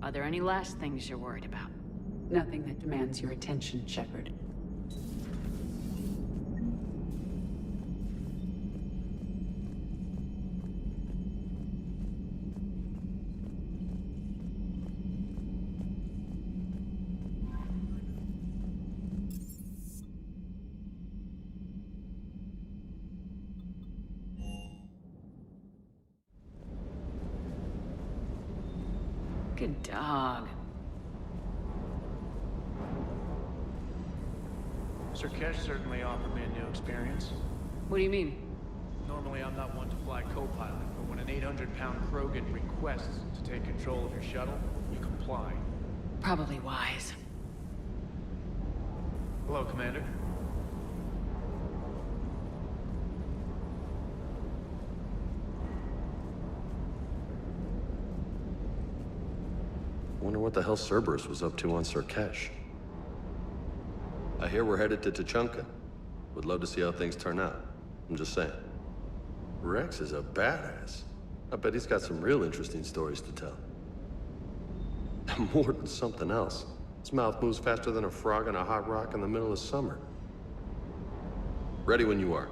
Are there any last things you're worried about? Nothing that demands your attention, Shepard. Good dog. Sir Kesh certainly offered me a new experience. What do you mean? Normally I'm not one to fly co-pilot, but when an 800-pound Krogan requests to take control of your shuttle, you comply. Probably wise. Hello, Commander. Wonder what the hell Cerberus was up to on Sir Kesh. I hear we're headed to Tuchanka. Would love to see how things turn out. I'm just saying. Rex is a badass. I bet he's got some real interesting stories to tell. More than something else. His mouth moves faster than a frog on a hot rock in the middle of summer. Ready when you are.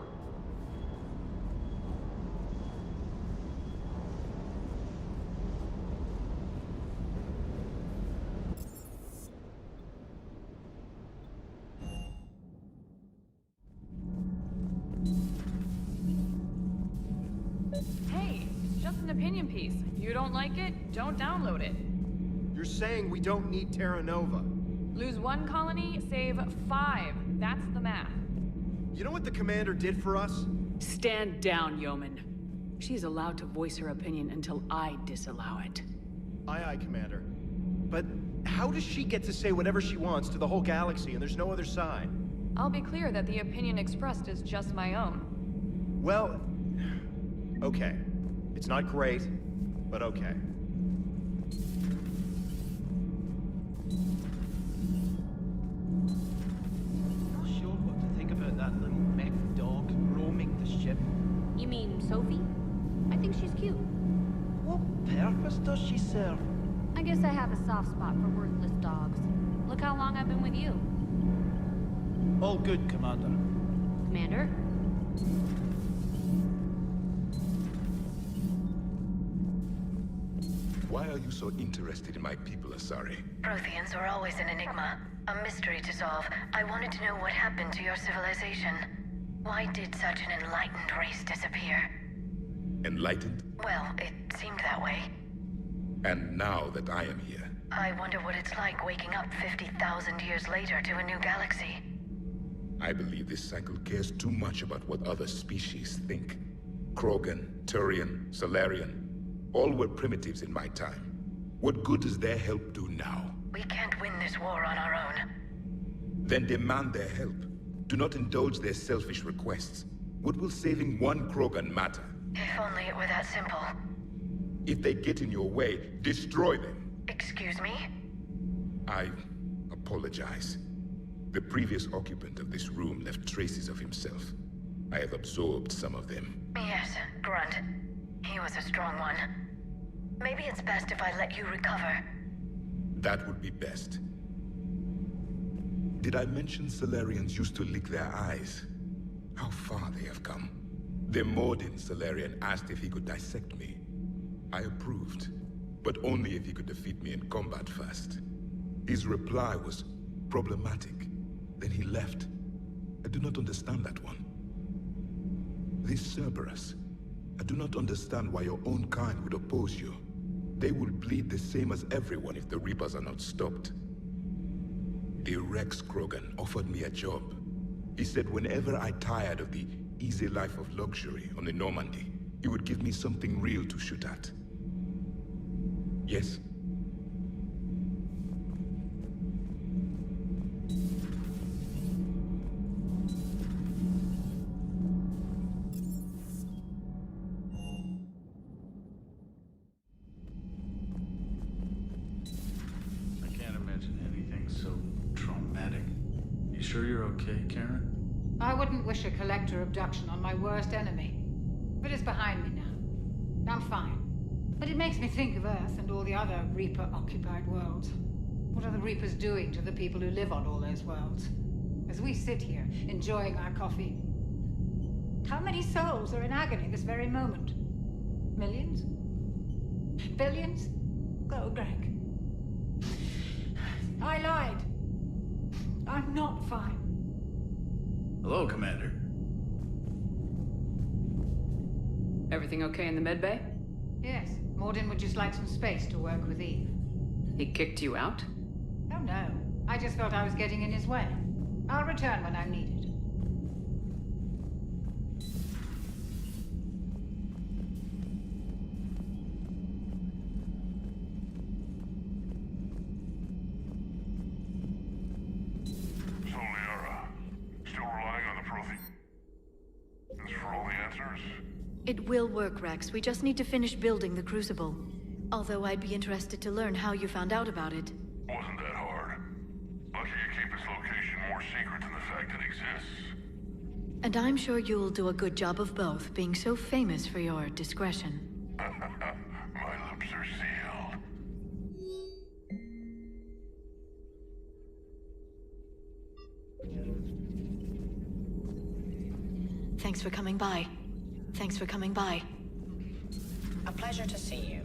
Hey, it's just an opinion piece. You don't like it, don't download it. You're saying we don't need Terra Nova. Lose 1 colony, save 5. That's the math. You know what the commander did for us? Stand down, yeoman. She's allowed to voice her opinion until I disallow it. Aye, aye, Commander. But how does she get to say whatever she wants to the whole galaxy and there's no other side? I'll be clear that the opinion expressed is just my own. Well, okay. It's not great, but okay. Not sure what to think about that little mech dog roaming the ship. You mean Sophie? I think she's cute. What purpose does she serve? I guess I have a soft spot for worthless dogs. Look how long I've been with you. All good, Commander. Commander? Why are you so interested in my people, Asari? Protheans are always an enigma, a mystery to solve. I wanted to know what happened to your civilization. Why did such an enlightened race disappear? Enlightened? Well, it seemed that way. And now that I am here, I wonder what it's like waking up 50,000 years later to a new galaxy. I believe this cycle cares too much about what other species think. Krogan, Turian, Solarian, all were primitives in my time. What good does their help do now? We can't win this war on our own. Then demand their help. Do not indulge their selfish requests. What will saving one Krogan matter? If only it were that simple. If they get in your way, destroy them. Excuse me? I apologize. The previous occupant of this room left traces of himself. I have absorbed some of them. Yes, Grunt. He was a strong one. Maybe it's best if I let you recover. That would be best. Did I mention Solarians used to lick their eyes? How far they have come. The Mordin Solarian asked if he could dissect me. I approved, but only if he could defeat me in combat first. His reply was problematic. Then he left. I do not understand that one. This Cerberus, I do not understand why your own kind would oppose you. They will bleed the same as everyone if the Reapers are not stopped. The Rex Krogan offered me a job. He said whenever I tired of the easy life of luxury on the Normandy, he would give me something real to shoot at. Yes? I can't imagine anything so traumatic. You sure you're okay, Karen? I wouldn't wish a collector abduction on my worst enemy. But it's behind me now. I'm fine. But it makes me think of Earth and all the other Reaper-occupied worlds. What are the Reapers doing to the people who live on all those worlds? As we sit here, enjoying our coffee. How many souls are in agony this very moment? Millions? Billions? Go, Greg. I lied. I'm not fine. Hello, Commander. Everything okay in the medbay? Yes, Mordin would just like some space to work with Eve. He kicked you out? Oh no, I just felt I was getting in his way. I'll return when I'm needed. So, Liara, still relying on the Profi? This for all the answers? It will work, Rex. We just need to finish building the Crucible. Although I'd be interested to learn how you found out about it. Wasn't that hard. Lucky you keep its location more secret than the fact it exists. And I'm sure you'll do a good job of both, being so famous for your discretion. My lips are sealed. Thanks for coming by. Thanks for coming by. A pleasure to see you.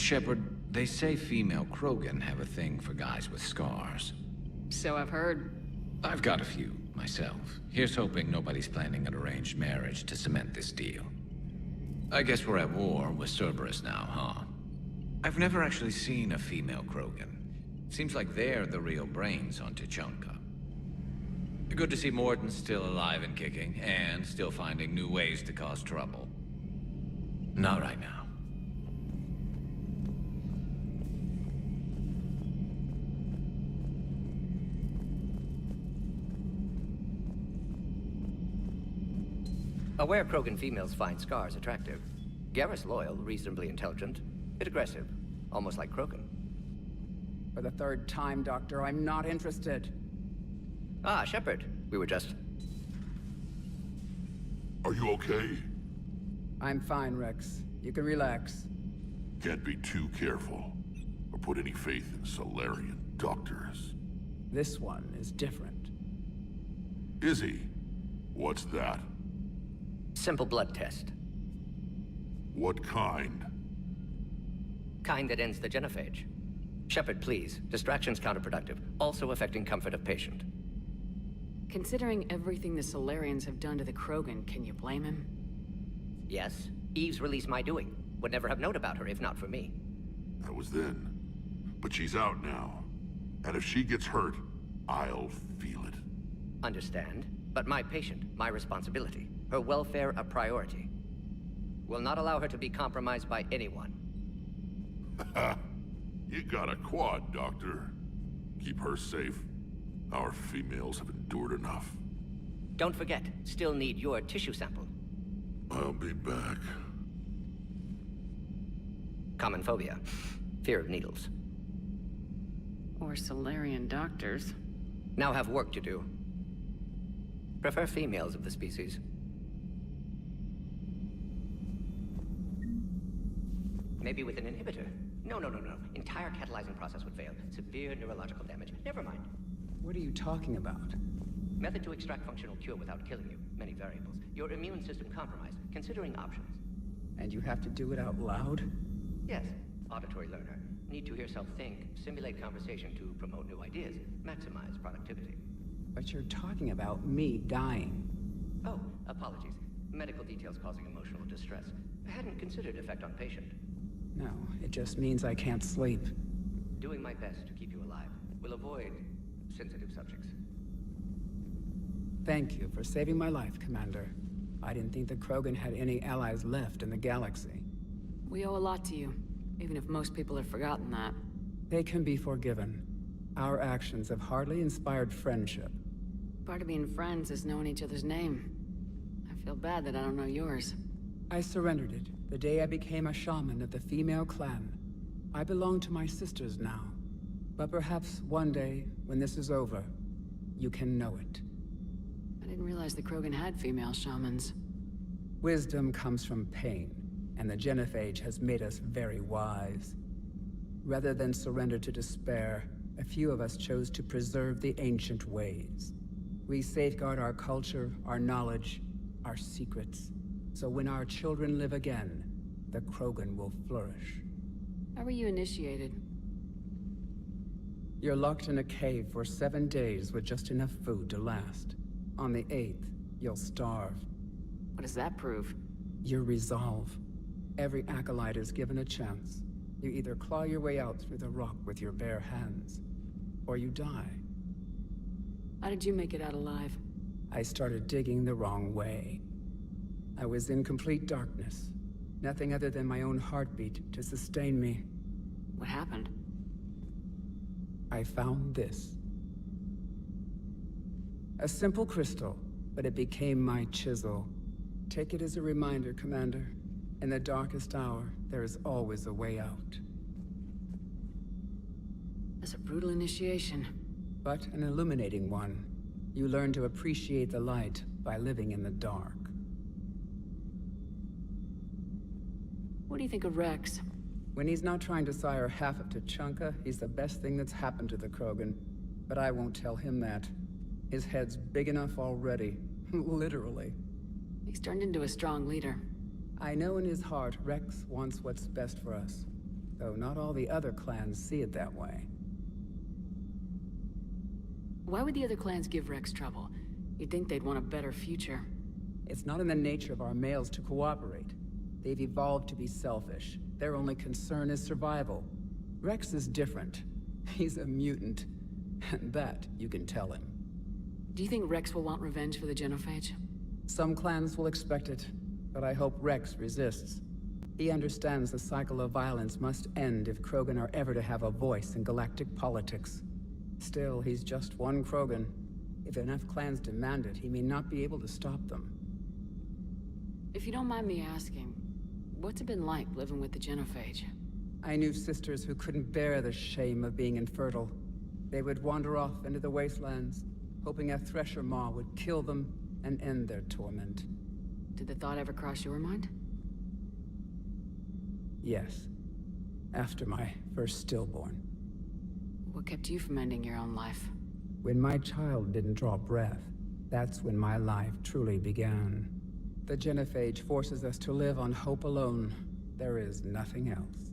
Shepard, they say female Krogan have a thing for guys with scars. So I've heard. I've got a few, myself. Here's hoping nobody's planning an arranged marriage to cement this deal. I guess we're at war with Cerberus now, huh? I've never actually seen a female Krogan. Seems like they're the real brains on Tuchanka. Good to see Morden's still alive and kicking, and still finding new ways to cause trouble. Not right now. Aware Krogan females find scars attractive. Garrus loyal, reasonably intelligent, bit aggressive, almost like Krogan. For the third time, Doctor, I'm not interested. Ah, Shepard. We were just... Are you okay? I'm fine, Rex. You can relax. Can't be too careful, or put any faith in Solarian doctors. This one is different. Is he? What's that? Simple blood test. What kind? Kind that ends the genophage. Shepard, please. Distraction's counterproductive, also affecting comfort of patient. Considering everything the Solarians have done to the Krogan, can you blame him? Yes. Eve's release my doing. Would never have known about her if not for me. That was then. But she's out now. And if she gets hurt, I'll feel it. Understand. But my patient, my responsibility. Her welfare a priority. Will not allow her to be compromised by anyone. You got a quad, Doctor. Keep her safe. Our females have endured enough. Don't forget, still need your tissue sample. I'll be back. Common phobia. Fear of needles. Or Solarian doctors. Now have work to do. Prefer females of the species. Maybe with an inhibitor. No. Entire catalyzing process would fail. Severe neurological damage. Never mind. What are you talking about? Method to extract functional cure without killing you. Many variables. Your immune system compromised. Considering options. And you have to do it out loud? Yes. Auditory learner. Need to hear self think. Simulate conversation to promote new ideas. Maximize productivity. But you're talking about me dying. Oh, apologies. Medical details causing emotional distress. I hadn't considered effect on patient. No, it just means I can't sleep. Doing my best to keep you alive. Will avoid sensitive subjects. Thank you for saving my life, Commander. I didn't think the Krogan had any allies left in the galaxy. We owe a lot to you, even if most people have forgotten that. They can be forgiven. Our actions have hardly inspired friendship. Part of being friends is knowing each other's name. I feel bad that I don't know yours. I surrendered it the day I became a shaman of the female clan. I belong to my sisters now. But perhaps one day, when this is over, you can know it. I didn't realize the Krogan had female shamans. Wisdom comes from pain, and the genophage has made us very wise. Rather than surrender to despair, a few of us chose to preserve the ancient ways. We safeguard our culture, our knowledge, our secrets. So when our children live again, the Krogan will flourish. How were you initiated? You're locked in a cave for 7 days with just enough food to last. On the 8th, you'll starve. What does that prove? Your resolve. Every acolyte is given a chance. You either claw your way out through the rock with your bare hands, or you die. How did you make it out alive? I started digging the wrong way. I was in complete darkness. Nothing other than my own heartbeat to sustain me. What happened? I found this. A simple crystal, but it became my chisel. Take it as a reminder, Commander. In the darkest hour, there is always a way out. That's a brutal initiation. But an illuminating one. You learn to appreciate the light by living in the dark. What do you think of Rex? When he's not trying to sire half of Tuchanka, he's the best thing that's happened to the Krogan. But I won't tell him that. His head's big enough already. Literally. He's turned into a strong leader. I know in his heart Rex wants what's best for us. Though not all the other clans see it that way. Why would the other clans give Rex trouble? You'd think they'd want a better future. It's not in the nature of our males to cooperate. They've evolved to be selfish. Their only concern is survival. Rex is different. He's a mutant. And that you can tell him. Do you think Rex will want revenge for the genophage? Some clans will expect it, but I hope Rex resists. He understands the cycle of violence must end if Krogan are ever to have a voice in galactic politics. Still, he's just one Krogan. If enough clans demand it, he may not be able to stop them. If you don't mind me asking, what's it been like living with the genophage? I knew sisters who couldn't bear the shame of being infertile. They would wander off into the wastelands, hoping a thresher maw would kill them and end their torment. Did the thought ever cross your mind? Yes. After my first stillborn. What kept you from ending your own life? When my child didn't draw breath, that's when my life truly began. The genophage forces us to live on hope alone. There is nothing else.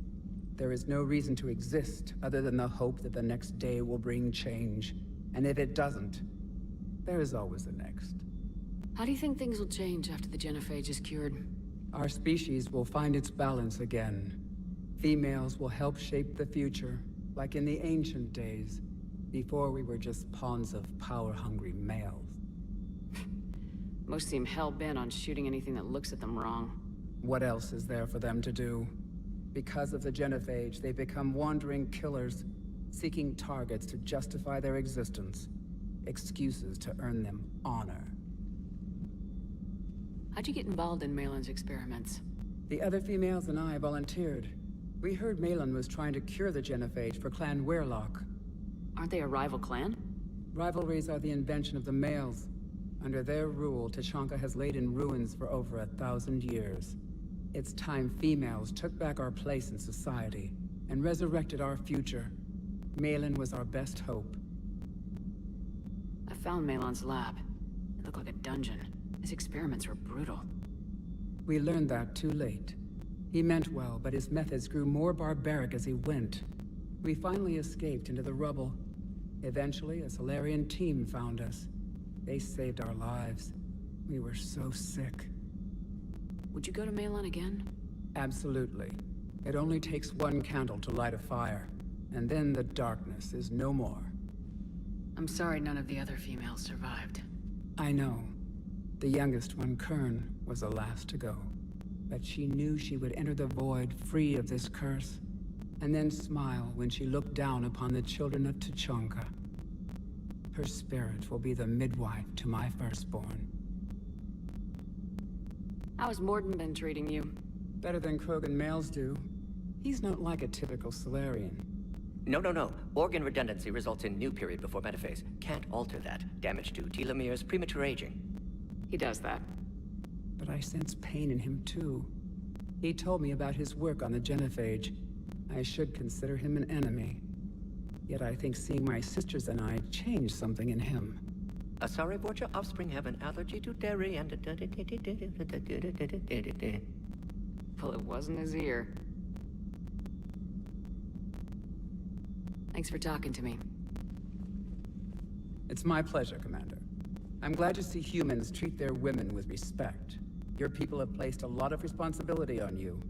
There is no reason to exist other than the hope that the next day will bring change. And if it doesn't, there is always the next. How do you think things will change after the genophage is cured? Our species will find its balance again. Females will help shape the future, like in the ancient days, before we were just pawns of power-hungry males. Most seem hell-bent on shooting anything that looks at them wrong. What else is there for them to do? Because of the genophage, they become wandering killers, seeking targets to justify their existence. Excuses to earn them honor. How'd you get involved in Malin's experiments? The other females and I volunteered. We heard Malin was trying to cure the genophage for Clan Weirlock. Aren't they a rival clan? Rivalries are the invention of the males. Under their rule, Tuchanka has laid in ruins for over 1,000 years. It's time females took back our place in society and resurrected our future. Malin was our best hope. I found Malin's lab. It looked like a dungeon. His experiments were brutal. We learned that too late. He meant well, but his methods grew more barbaric as he went. We finally escaped into the rubble. Eventually, a Solarian team found us. They saved our lives. We were so sick. Would you go to Malin again? Absolutely. It only takes one candle to light a fire, and then the darkness is no more. I'm sorry none of the other females survived. I know. The youngest one, Kern, was the last to go. But she knew she would enter the void free of this curse, and then smile when she looked down upon the children of Tuchanka. Her spirit will be the midwife to my firstborn. How has Morden been treating you? Better than Krogan males do. He's not like a typical Solarian. No. Organ redundancy results in new period before metaphase. Can't alter that. Damage to telomeres, premature aging. He does that. But I sense pain in him too. He told me about his work on the genophage. I should consider him an enemy. Yet I think seeing my sisters and I changed something in him. Sorry, Borgia offspring have an allergy to dairy and... Well, it wasn't his ear. Thanks for talking to me. It's my pleasure, Commander. I'm glad to see humans treat their women with respect. Your people have placed a lot of responsibility on you.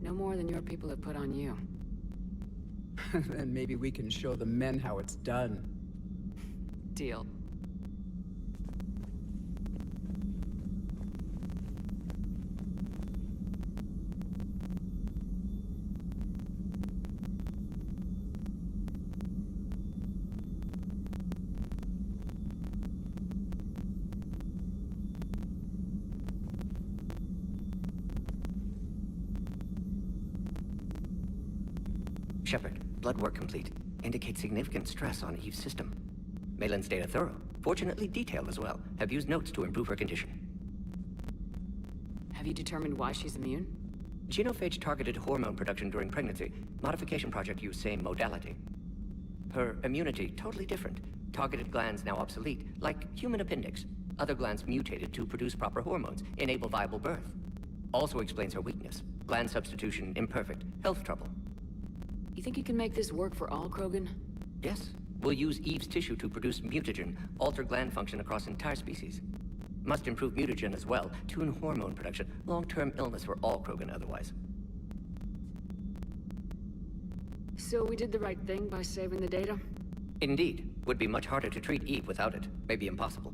No more than your people have put on you. Then maybe we can show the men how it's done. Deal. Shepard, blood work complete. Indicates significant stress on Eve's system. Malin's data thorough. Fortunately detailed as well. Have used notes to improve her condition. Have you determined why she's immune? Genophage targeted hormone production during pregnancy. Modification project used same modality. Her immunity, totally different. Targeted glands now obsolete, like human appendix. Other glands mutated to produce proper hormones, enable viable birth. Also explains her weakness. Gland substitution imperfect. Health trouble. You think you can make this work for all Krogan? Yes. We'll use Eve's tissue to produce mutagen, alter gland function across entire species. Must improve mutagen as well, tune hormone production, long-term illness for all Krogan otherwise. So we did the right thing by saving the data? Indeed. Would be much harder to treat Eve without it. Maybe impossible.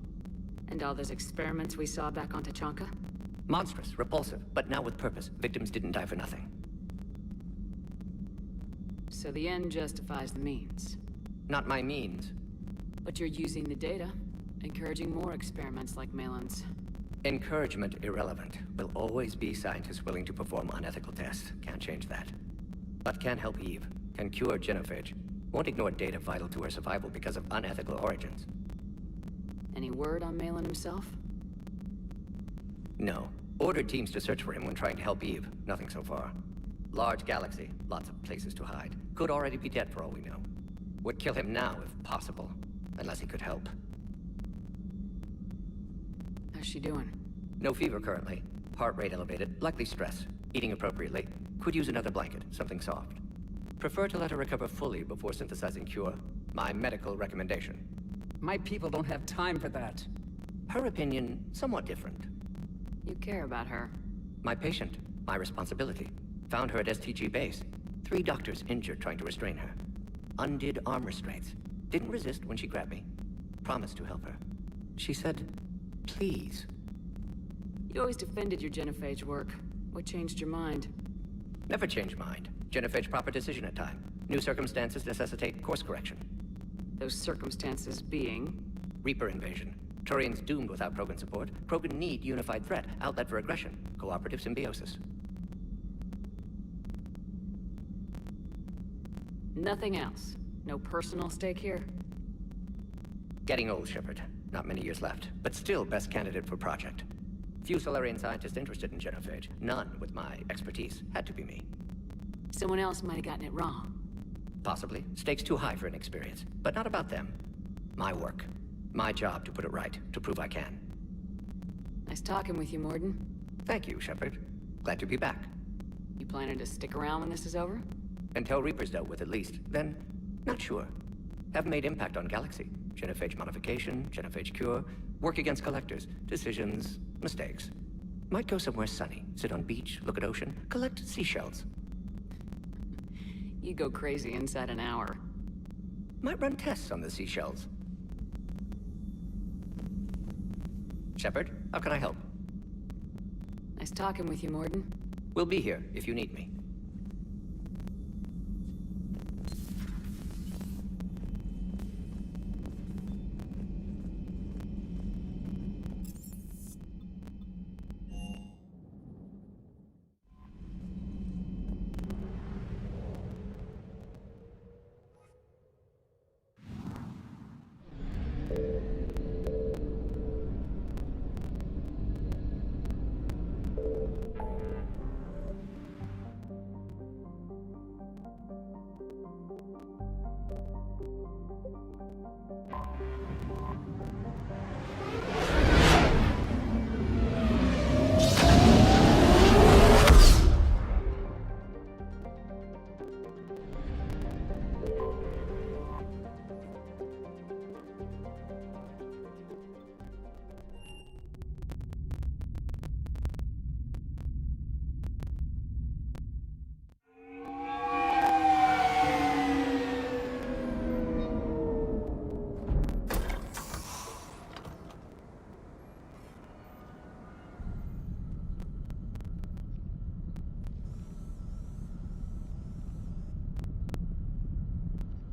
And all those experiments we saw back on Tachanka? Monstrous, repulsive, but now with purpose. Victims didn't die for nothing. So the end justifies the means. Not my means. But you're using the data, encouraging more experiments like Malin's. Encouragement irrelevant. Will always be scientists willing to perform unethical tests. Can't change that. But can help Eve. Can cure genophage. Won't ignore data vital to her survival because of unethical origins. Any word on Malin himself? No. Ordered teams to search for him when trying to help Eve. Nothing so far. Large galaxy. Lots of places to hide. Could already be dead for all we know. Would kill him now if possible. Unless he could help. How's she doing? No fever currently. Heart rate elevated. Likely stress. Eating appropriately. Could use another blanket. Something soft. Prefer to let her recover fully before synthesizing cure. My medical recommendation. My people don't have time for that. Her opinion, somewhat different. You care about her. My patient. My responsibility. Found her at STG base. 3 doctors injured trying to restrain her. Undid arm restraints. Didn't resist when she grabbed me. Promised to help her. She said, please. You always defended your genophage work. What changed your mind? Never change mind. Genophage proper decision at time. New circumstances necessitate course correction. Those circumstances being? Reaper invasion. Turians doomed without Krogan support. Krogan need unified threat. Outlet for aggression. Cooperative symbiosis. Nothing else? No personal stake here? Getting old, Shepard. Not many years left, but still best candidate for project. Few Solarian scientists interested in genophage. None with my expertise. Had to be me. Someone else might have gotten it wrong. Possibly. Stakes too high for inexperience. But not about them. My work. My job to put it right, to prove I can. Nice talking with you, Morden. Thank you, Shepard. Glad to be back. You planning to stick around when this is over? Until Reaper's dealt with at least. Then, not sure. Haven't made impact on Galaxy. Genophage modification, genophage cure, work against collectors, decisions, mistakes. Might go somewhere sunny, sit on beach, look at ocean, collect seashells. You go crazy inside an hour. Might run tests on the seashells. Shepard, how can I help? Nice talking with you, Morden. We'll be here if you need me.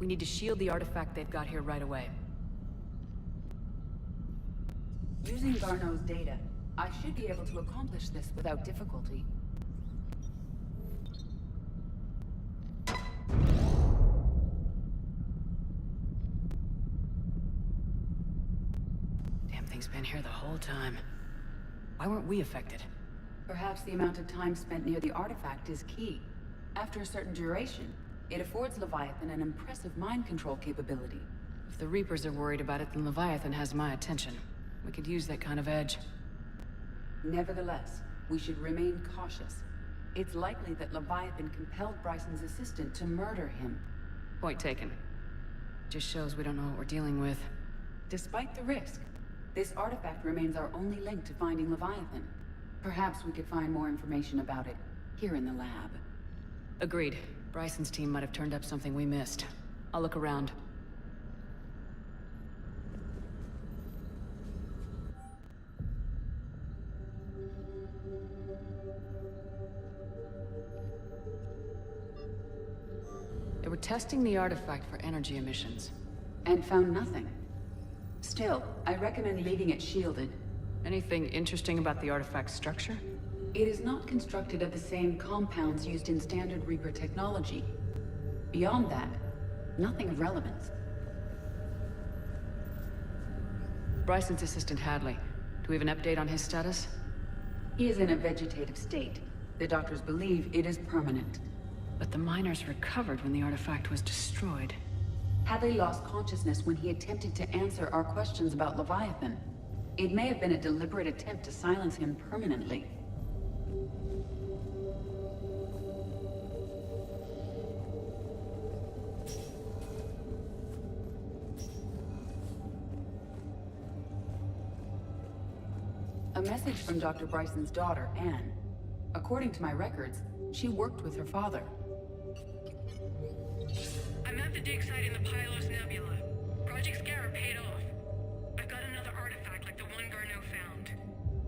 We need to shield the artifact they've got here right away. Using Garneau's data, I should be able to accomplish this without difficulty. Damn thing's been here the whole time. Why weren't we affected? Perhaps the amount of time spent near the artifact is key. After a certain duration, it affords Leviathan an impressive mind control capability. If the Reapers are worried about it, then Leviathan has my attention. We could use that kind of edge. Nevertheless, we should remain cautious. It's likely that Leviathan compelled Bryson's assistant to murder him. Point taken. Just shows we don't know what we're dealing with. Despite the risk, this artifact remains our only link to finding Leviathan. Perhaps we could find more information about it here in the lab. Agreed. Bryson's team might have turned up something we missed. I'll look around. They were testing the artifact for energy emissions. And found nothing. Still, I recommend leaving it shielded. Anything interesting about the artifact's structure? It is not constructed of the same compounds used in standard Reaper technology. Beyond that, nothing of relevance. Bryson's assistant Hadley. Do we have an update on his status? He is in a vegetative state. The doctors believe it is permanent. But the miners recovered when the artifact was destroyed. Hadley lost consciousness when he attempted to answer our questions about Leviathan. It may have been a deliberate attempt to silence him permanently. A message from Dr. Bryson's daughter, Anne. According to my records, she worked with her father. I'm at the dig site in the Pylos Nebula. Project Scarab paid off. I've got another artifact like the one Garneau found.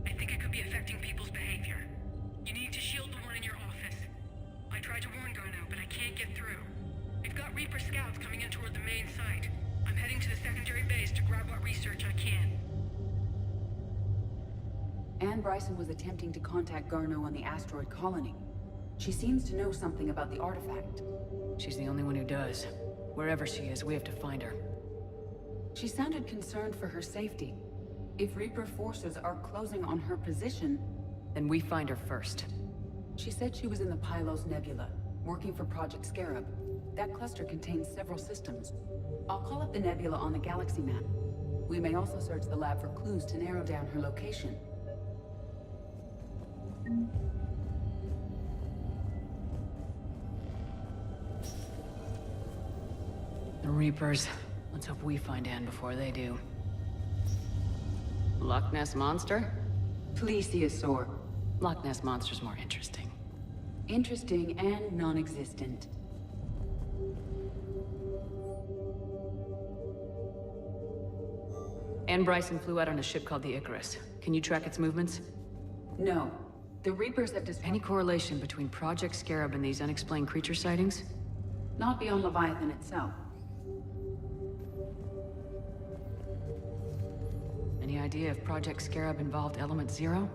I think it could be affecting people's behavior. You need to shield the one in your office. I tried to warn Garneau, but I can't get through. We've got Reaper scouts coming in toward the main site. I'm heading to the secondary base to grab what research I can. Anne Bryson was attempting to contact Garneau on the asteroid colony. She seems to know something about the artifact. She's the only one who does. Wherever she is, we have to find her. She sounded concerned for her safety. If Reaper forces are closing on her position... Then we find her first. She said she was in the Pylos Nebula, working for Project Scarab. That cluster contains several systems. I'll call up the nebula on the galaxy map. We may also search the lab for clues to narrow down her location. The Reapers. Let's hope we find Anne before they do. Loch Ness Monster? Plesiosaur. Loch Ness Monster's more interesting. Interesting and non-existent. Anne Bryson flew out on a ship called the Icarus. Can you track its movements? No. The Reapers have Any correlation between Project Scarab and these unexplained creature sightings? Not beyond Leviathan itself. Any idea if Project Scarab involved Element Zero?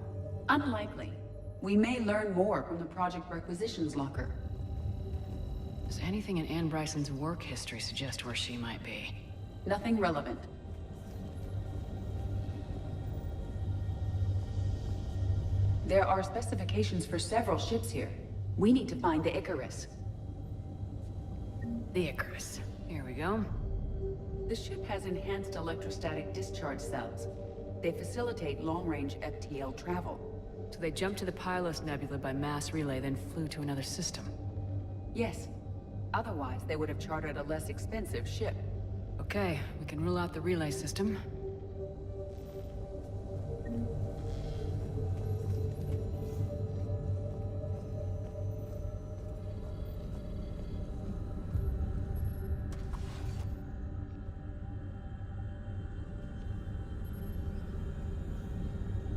Unlikely. We may learn more from the Project Requisitions Locker. Does anything in Anne Bryson's work history suggest where she might be? Nothing relevant. There are specifications for several ships here. We need to find the Icarus. The Icarus. Here we go. The ship has enhanced electrostatic discharge cells. They facilitate long-range FTL travel. So they jumped to the Pylos Nebula by mass relay, then flew to another system. Yes. Otherwise, they would have chartered a less expensive ship. Okay, we can rule out the relay system.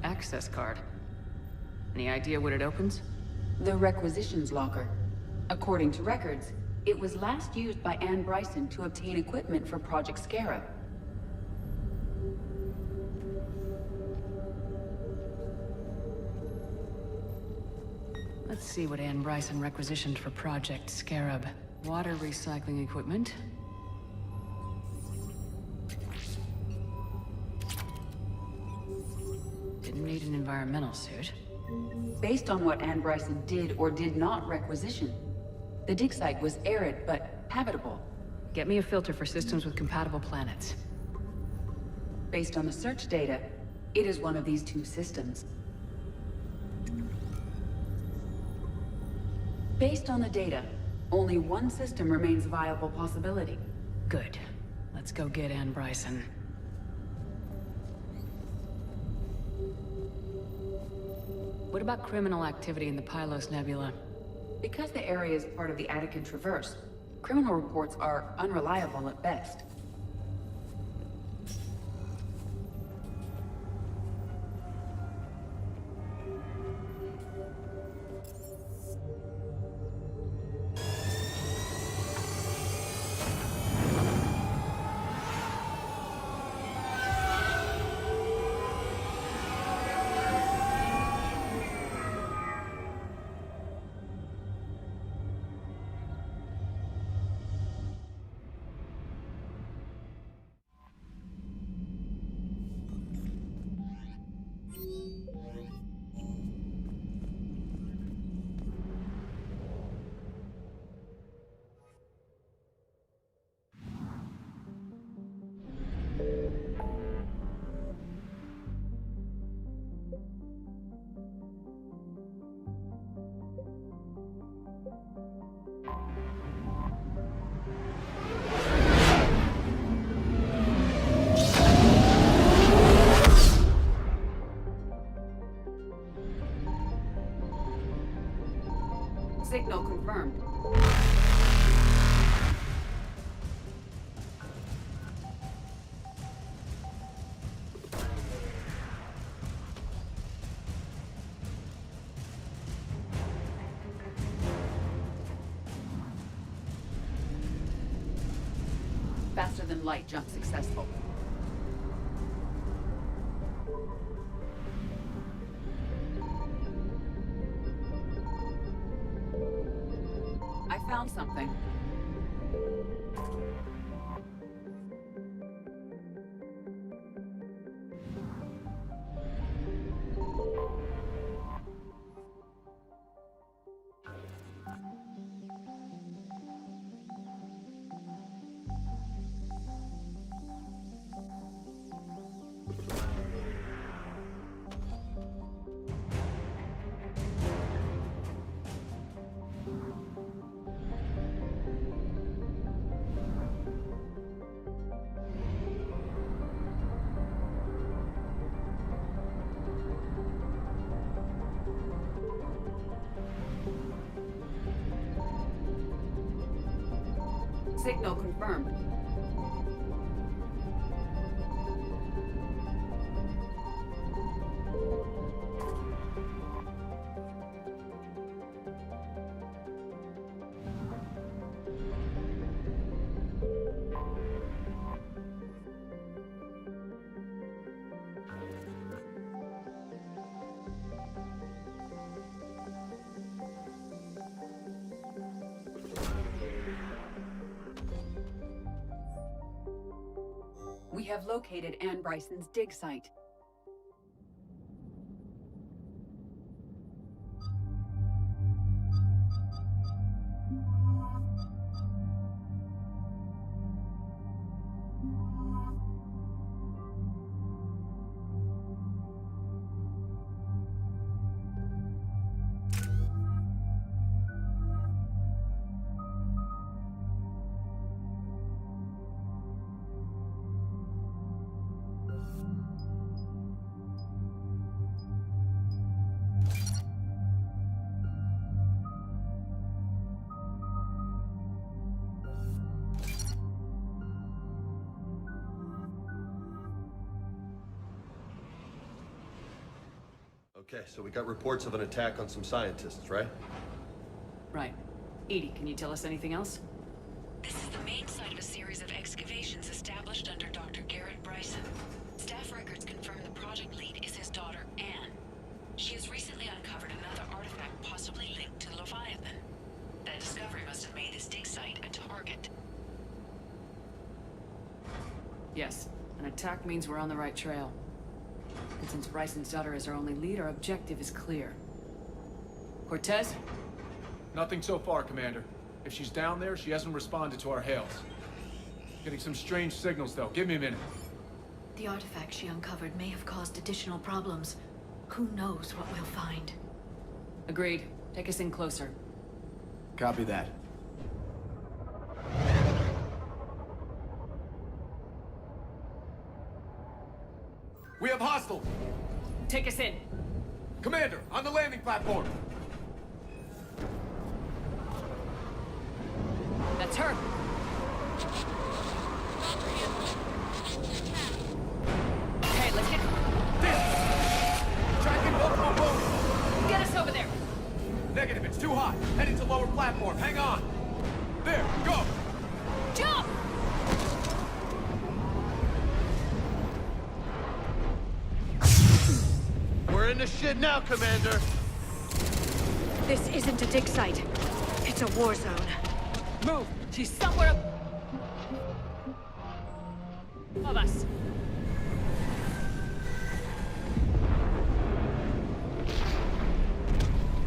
Access card. Any idea what it opens? The Requisitions Locker. According to records, It was last used by Anne Bryson to obtain equipment for Project Scarab. Let's see what Anne Bryson requisitioned for Project Scarab. Water recycling equipment. Didn't need an environmental suit. Based on what Anne Bryson did or did not requisition, the dig site was arid but habitable. Get me a filter for systems with compatible planets. Based on the search data, it is one of these two systems. Based on the data, only one system remains a viable possibility. Good. Let's go get Anne Bryson. What about criminal activity in the Pylos Nebula? Because the area is part of the Attican Traverse, criminal reports are unreliable at best. Signal confirmed. Faster than light jump successful. I found something. Signal confirmed. We have located Anne Bryson's dig site. Okay, so we got reports of an attack on some scientists, right? Right. Edie, can you tell us anything else? This is the main site of a series of excavations established under Dr. Garrett Bryson. Staff records confirm the project lead is his daughter, Anne. She has recently uncovered another artifact possibly linked to Leviathan. That discovery must have made this dig site a target. Yes, an attack means we're on the right trail. And since Bryson's daughter is our only lead, our objective is clear. Cortez? Nothing so far, Commander. If she's down there, she hasn't responded to our hails. Getting some strange signals, though. Give me a minute. The artifact she uncovered may have caused additional problems. Who knows what we'll find? Agreed. Take us in closer. Copy that. We have hostile! Take us in! Commander, on the landing platform! That's her! Okay, let's get... Tracking multiple boats! Get us over there! Negative, it's too hot. Heading to lower platform. Hang on! There, go! Jump! We're in the shit now, Commander! This isn't a dig site. It's a war zone. Move! She's somewhere above us.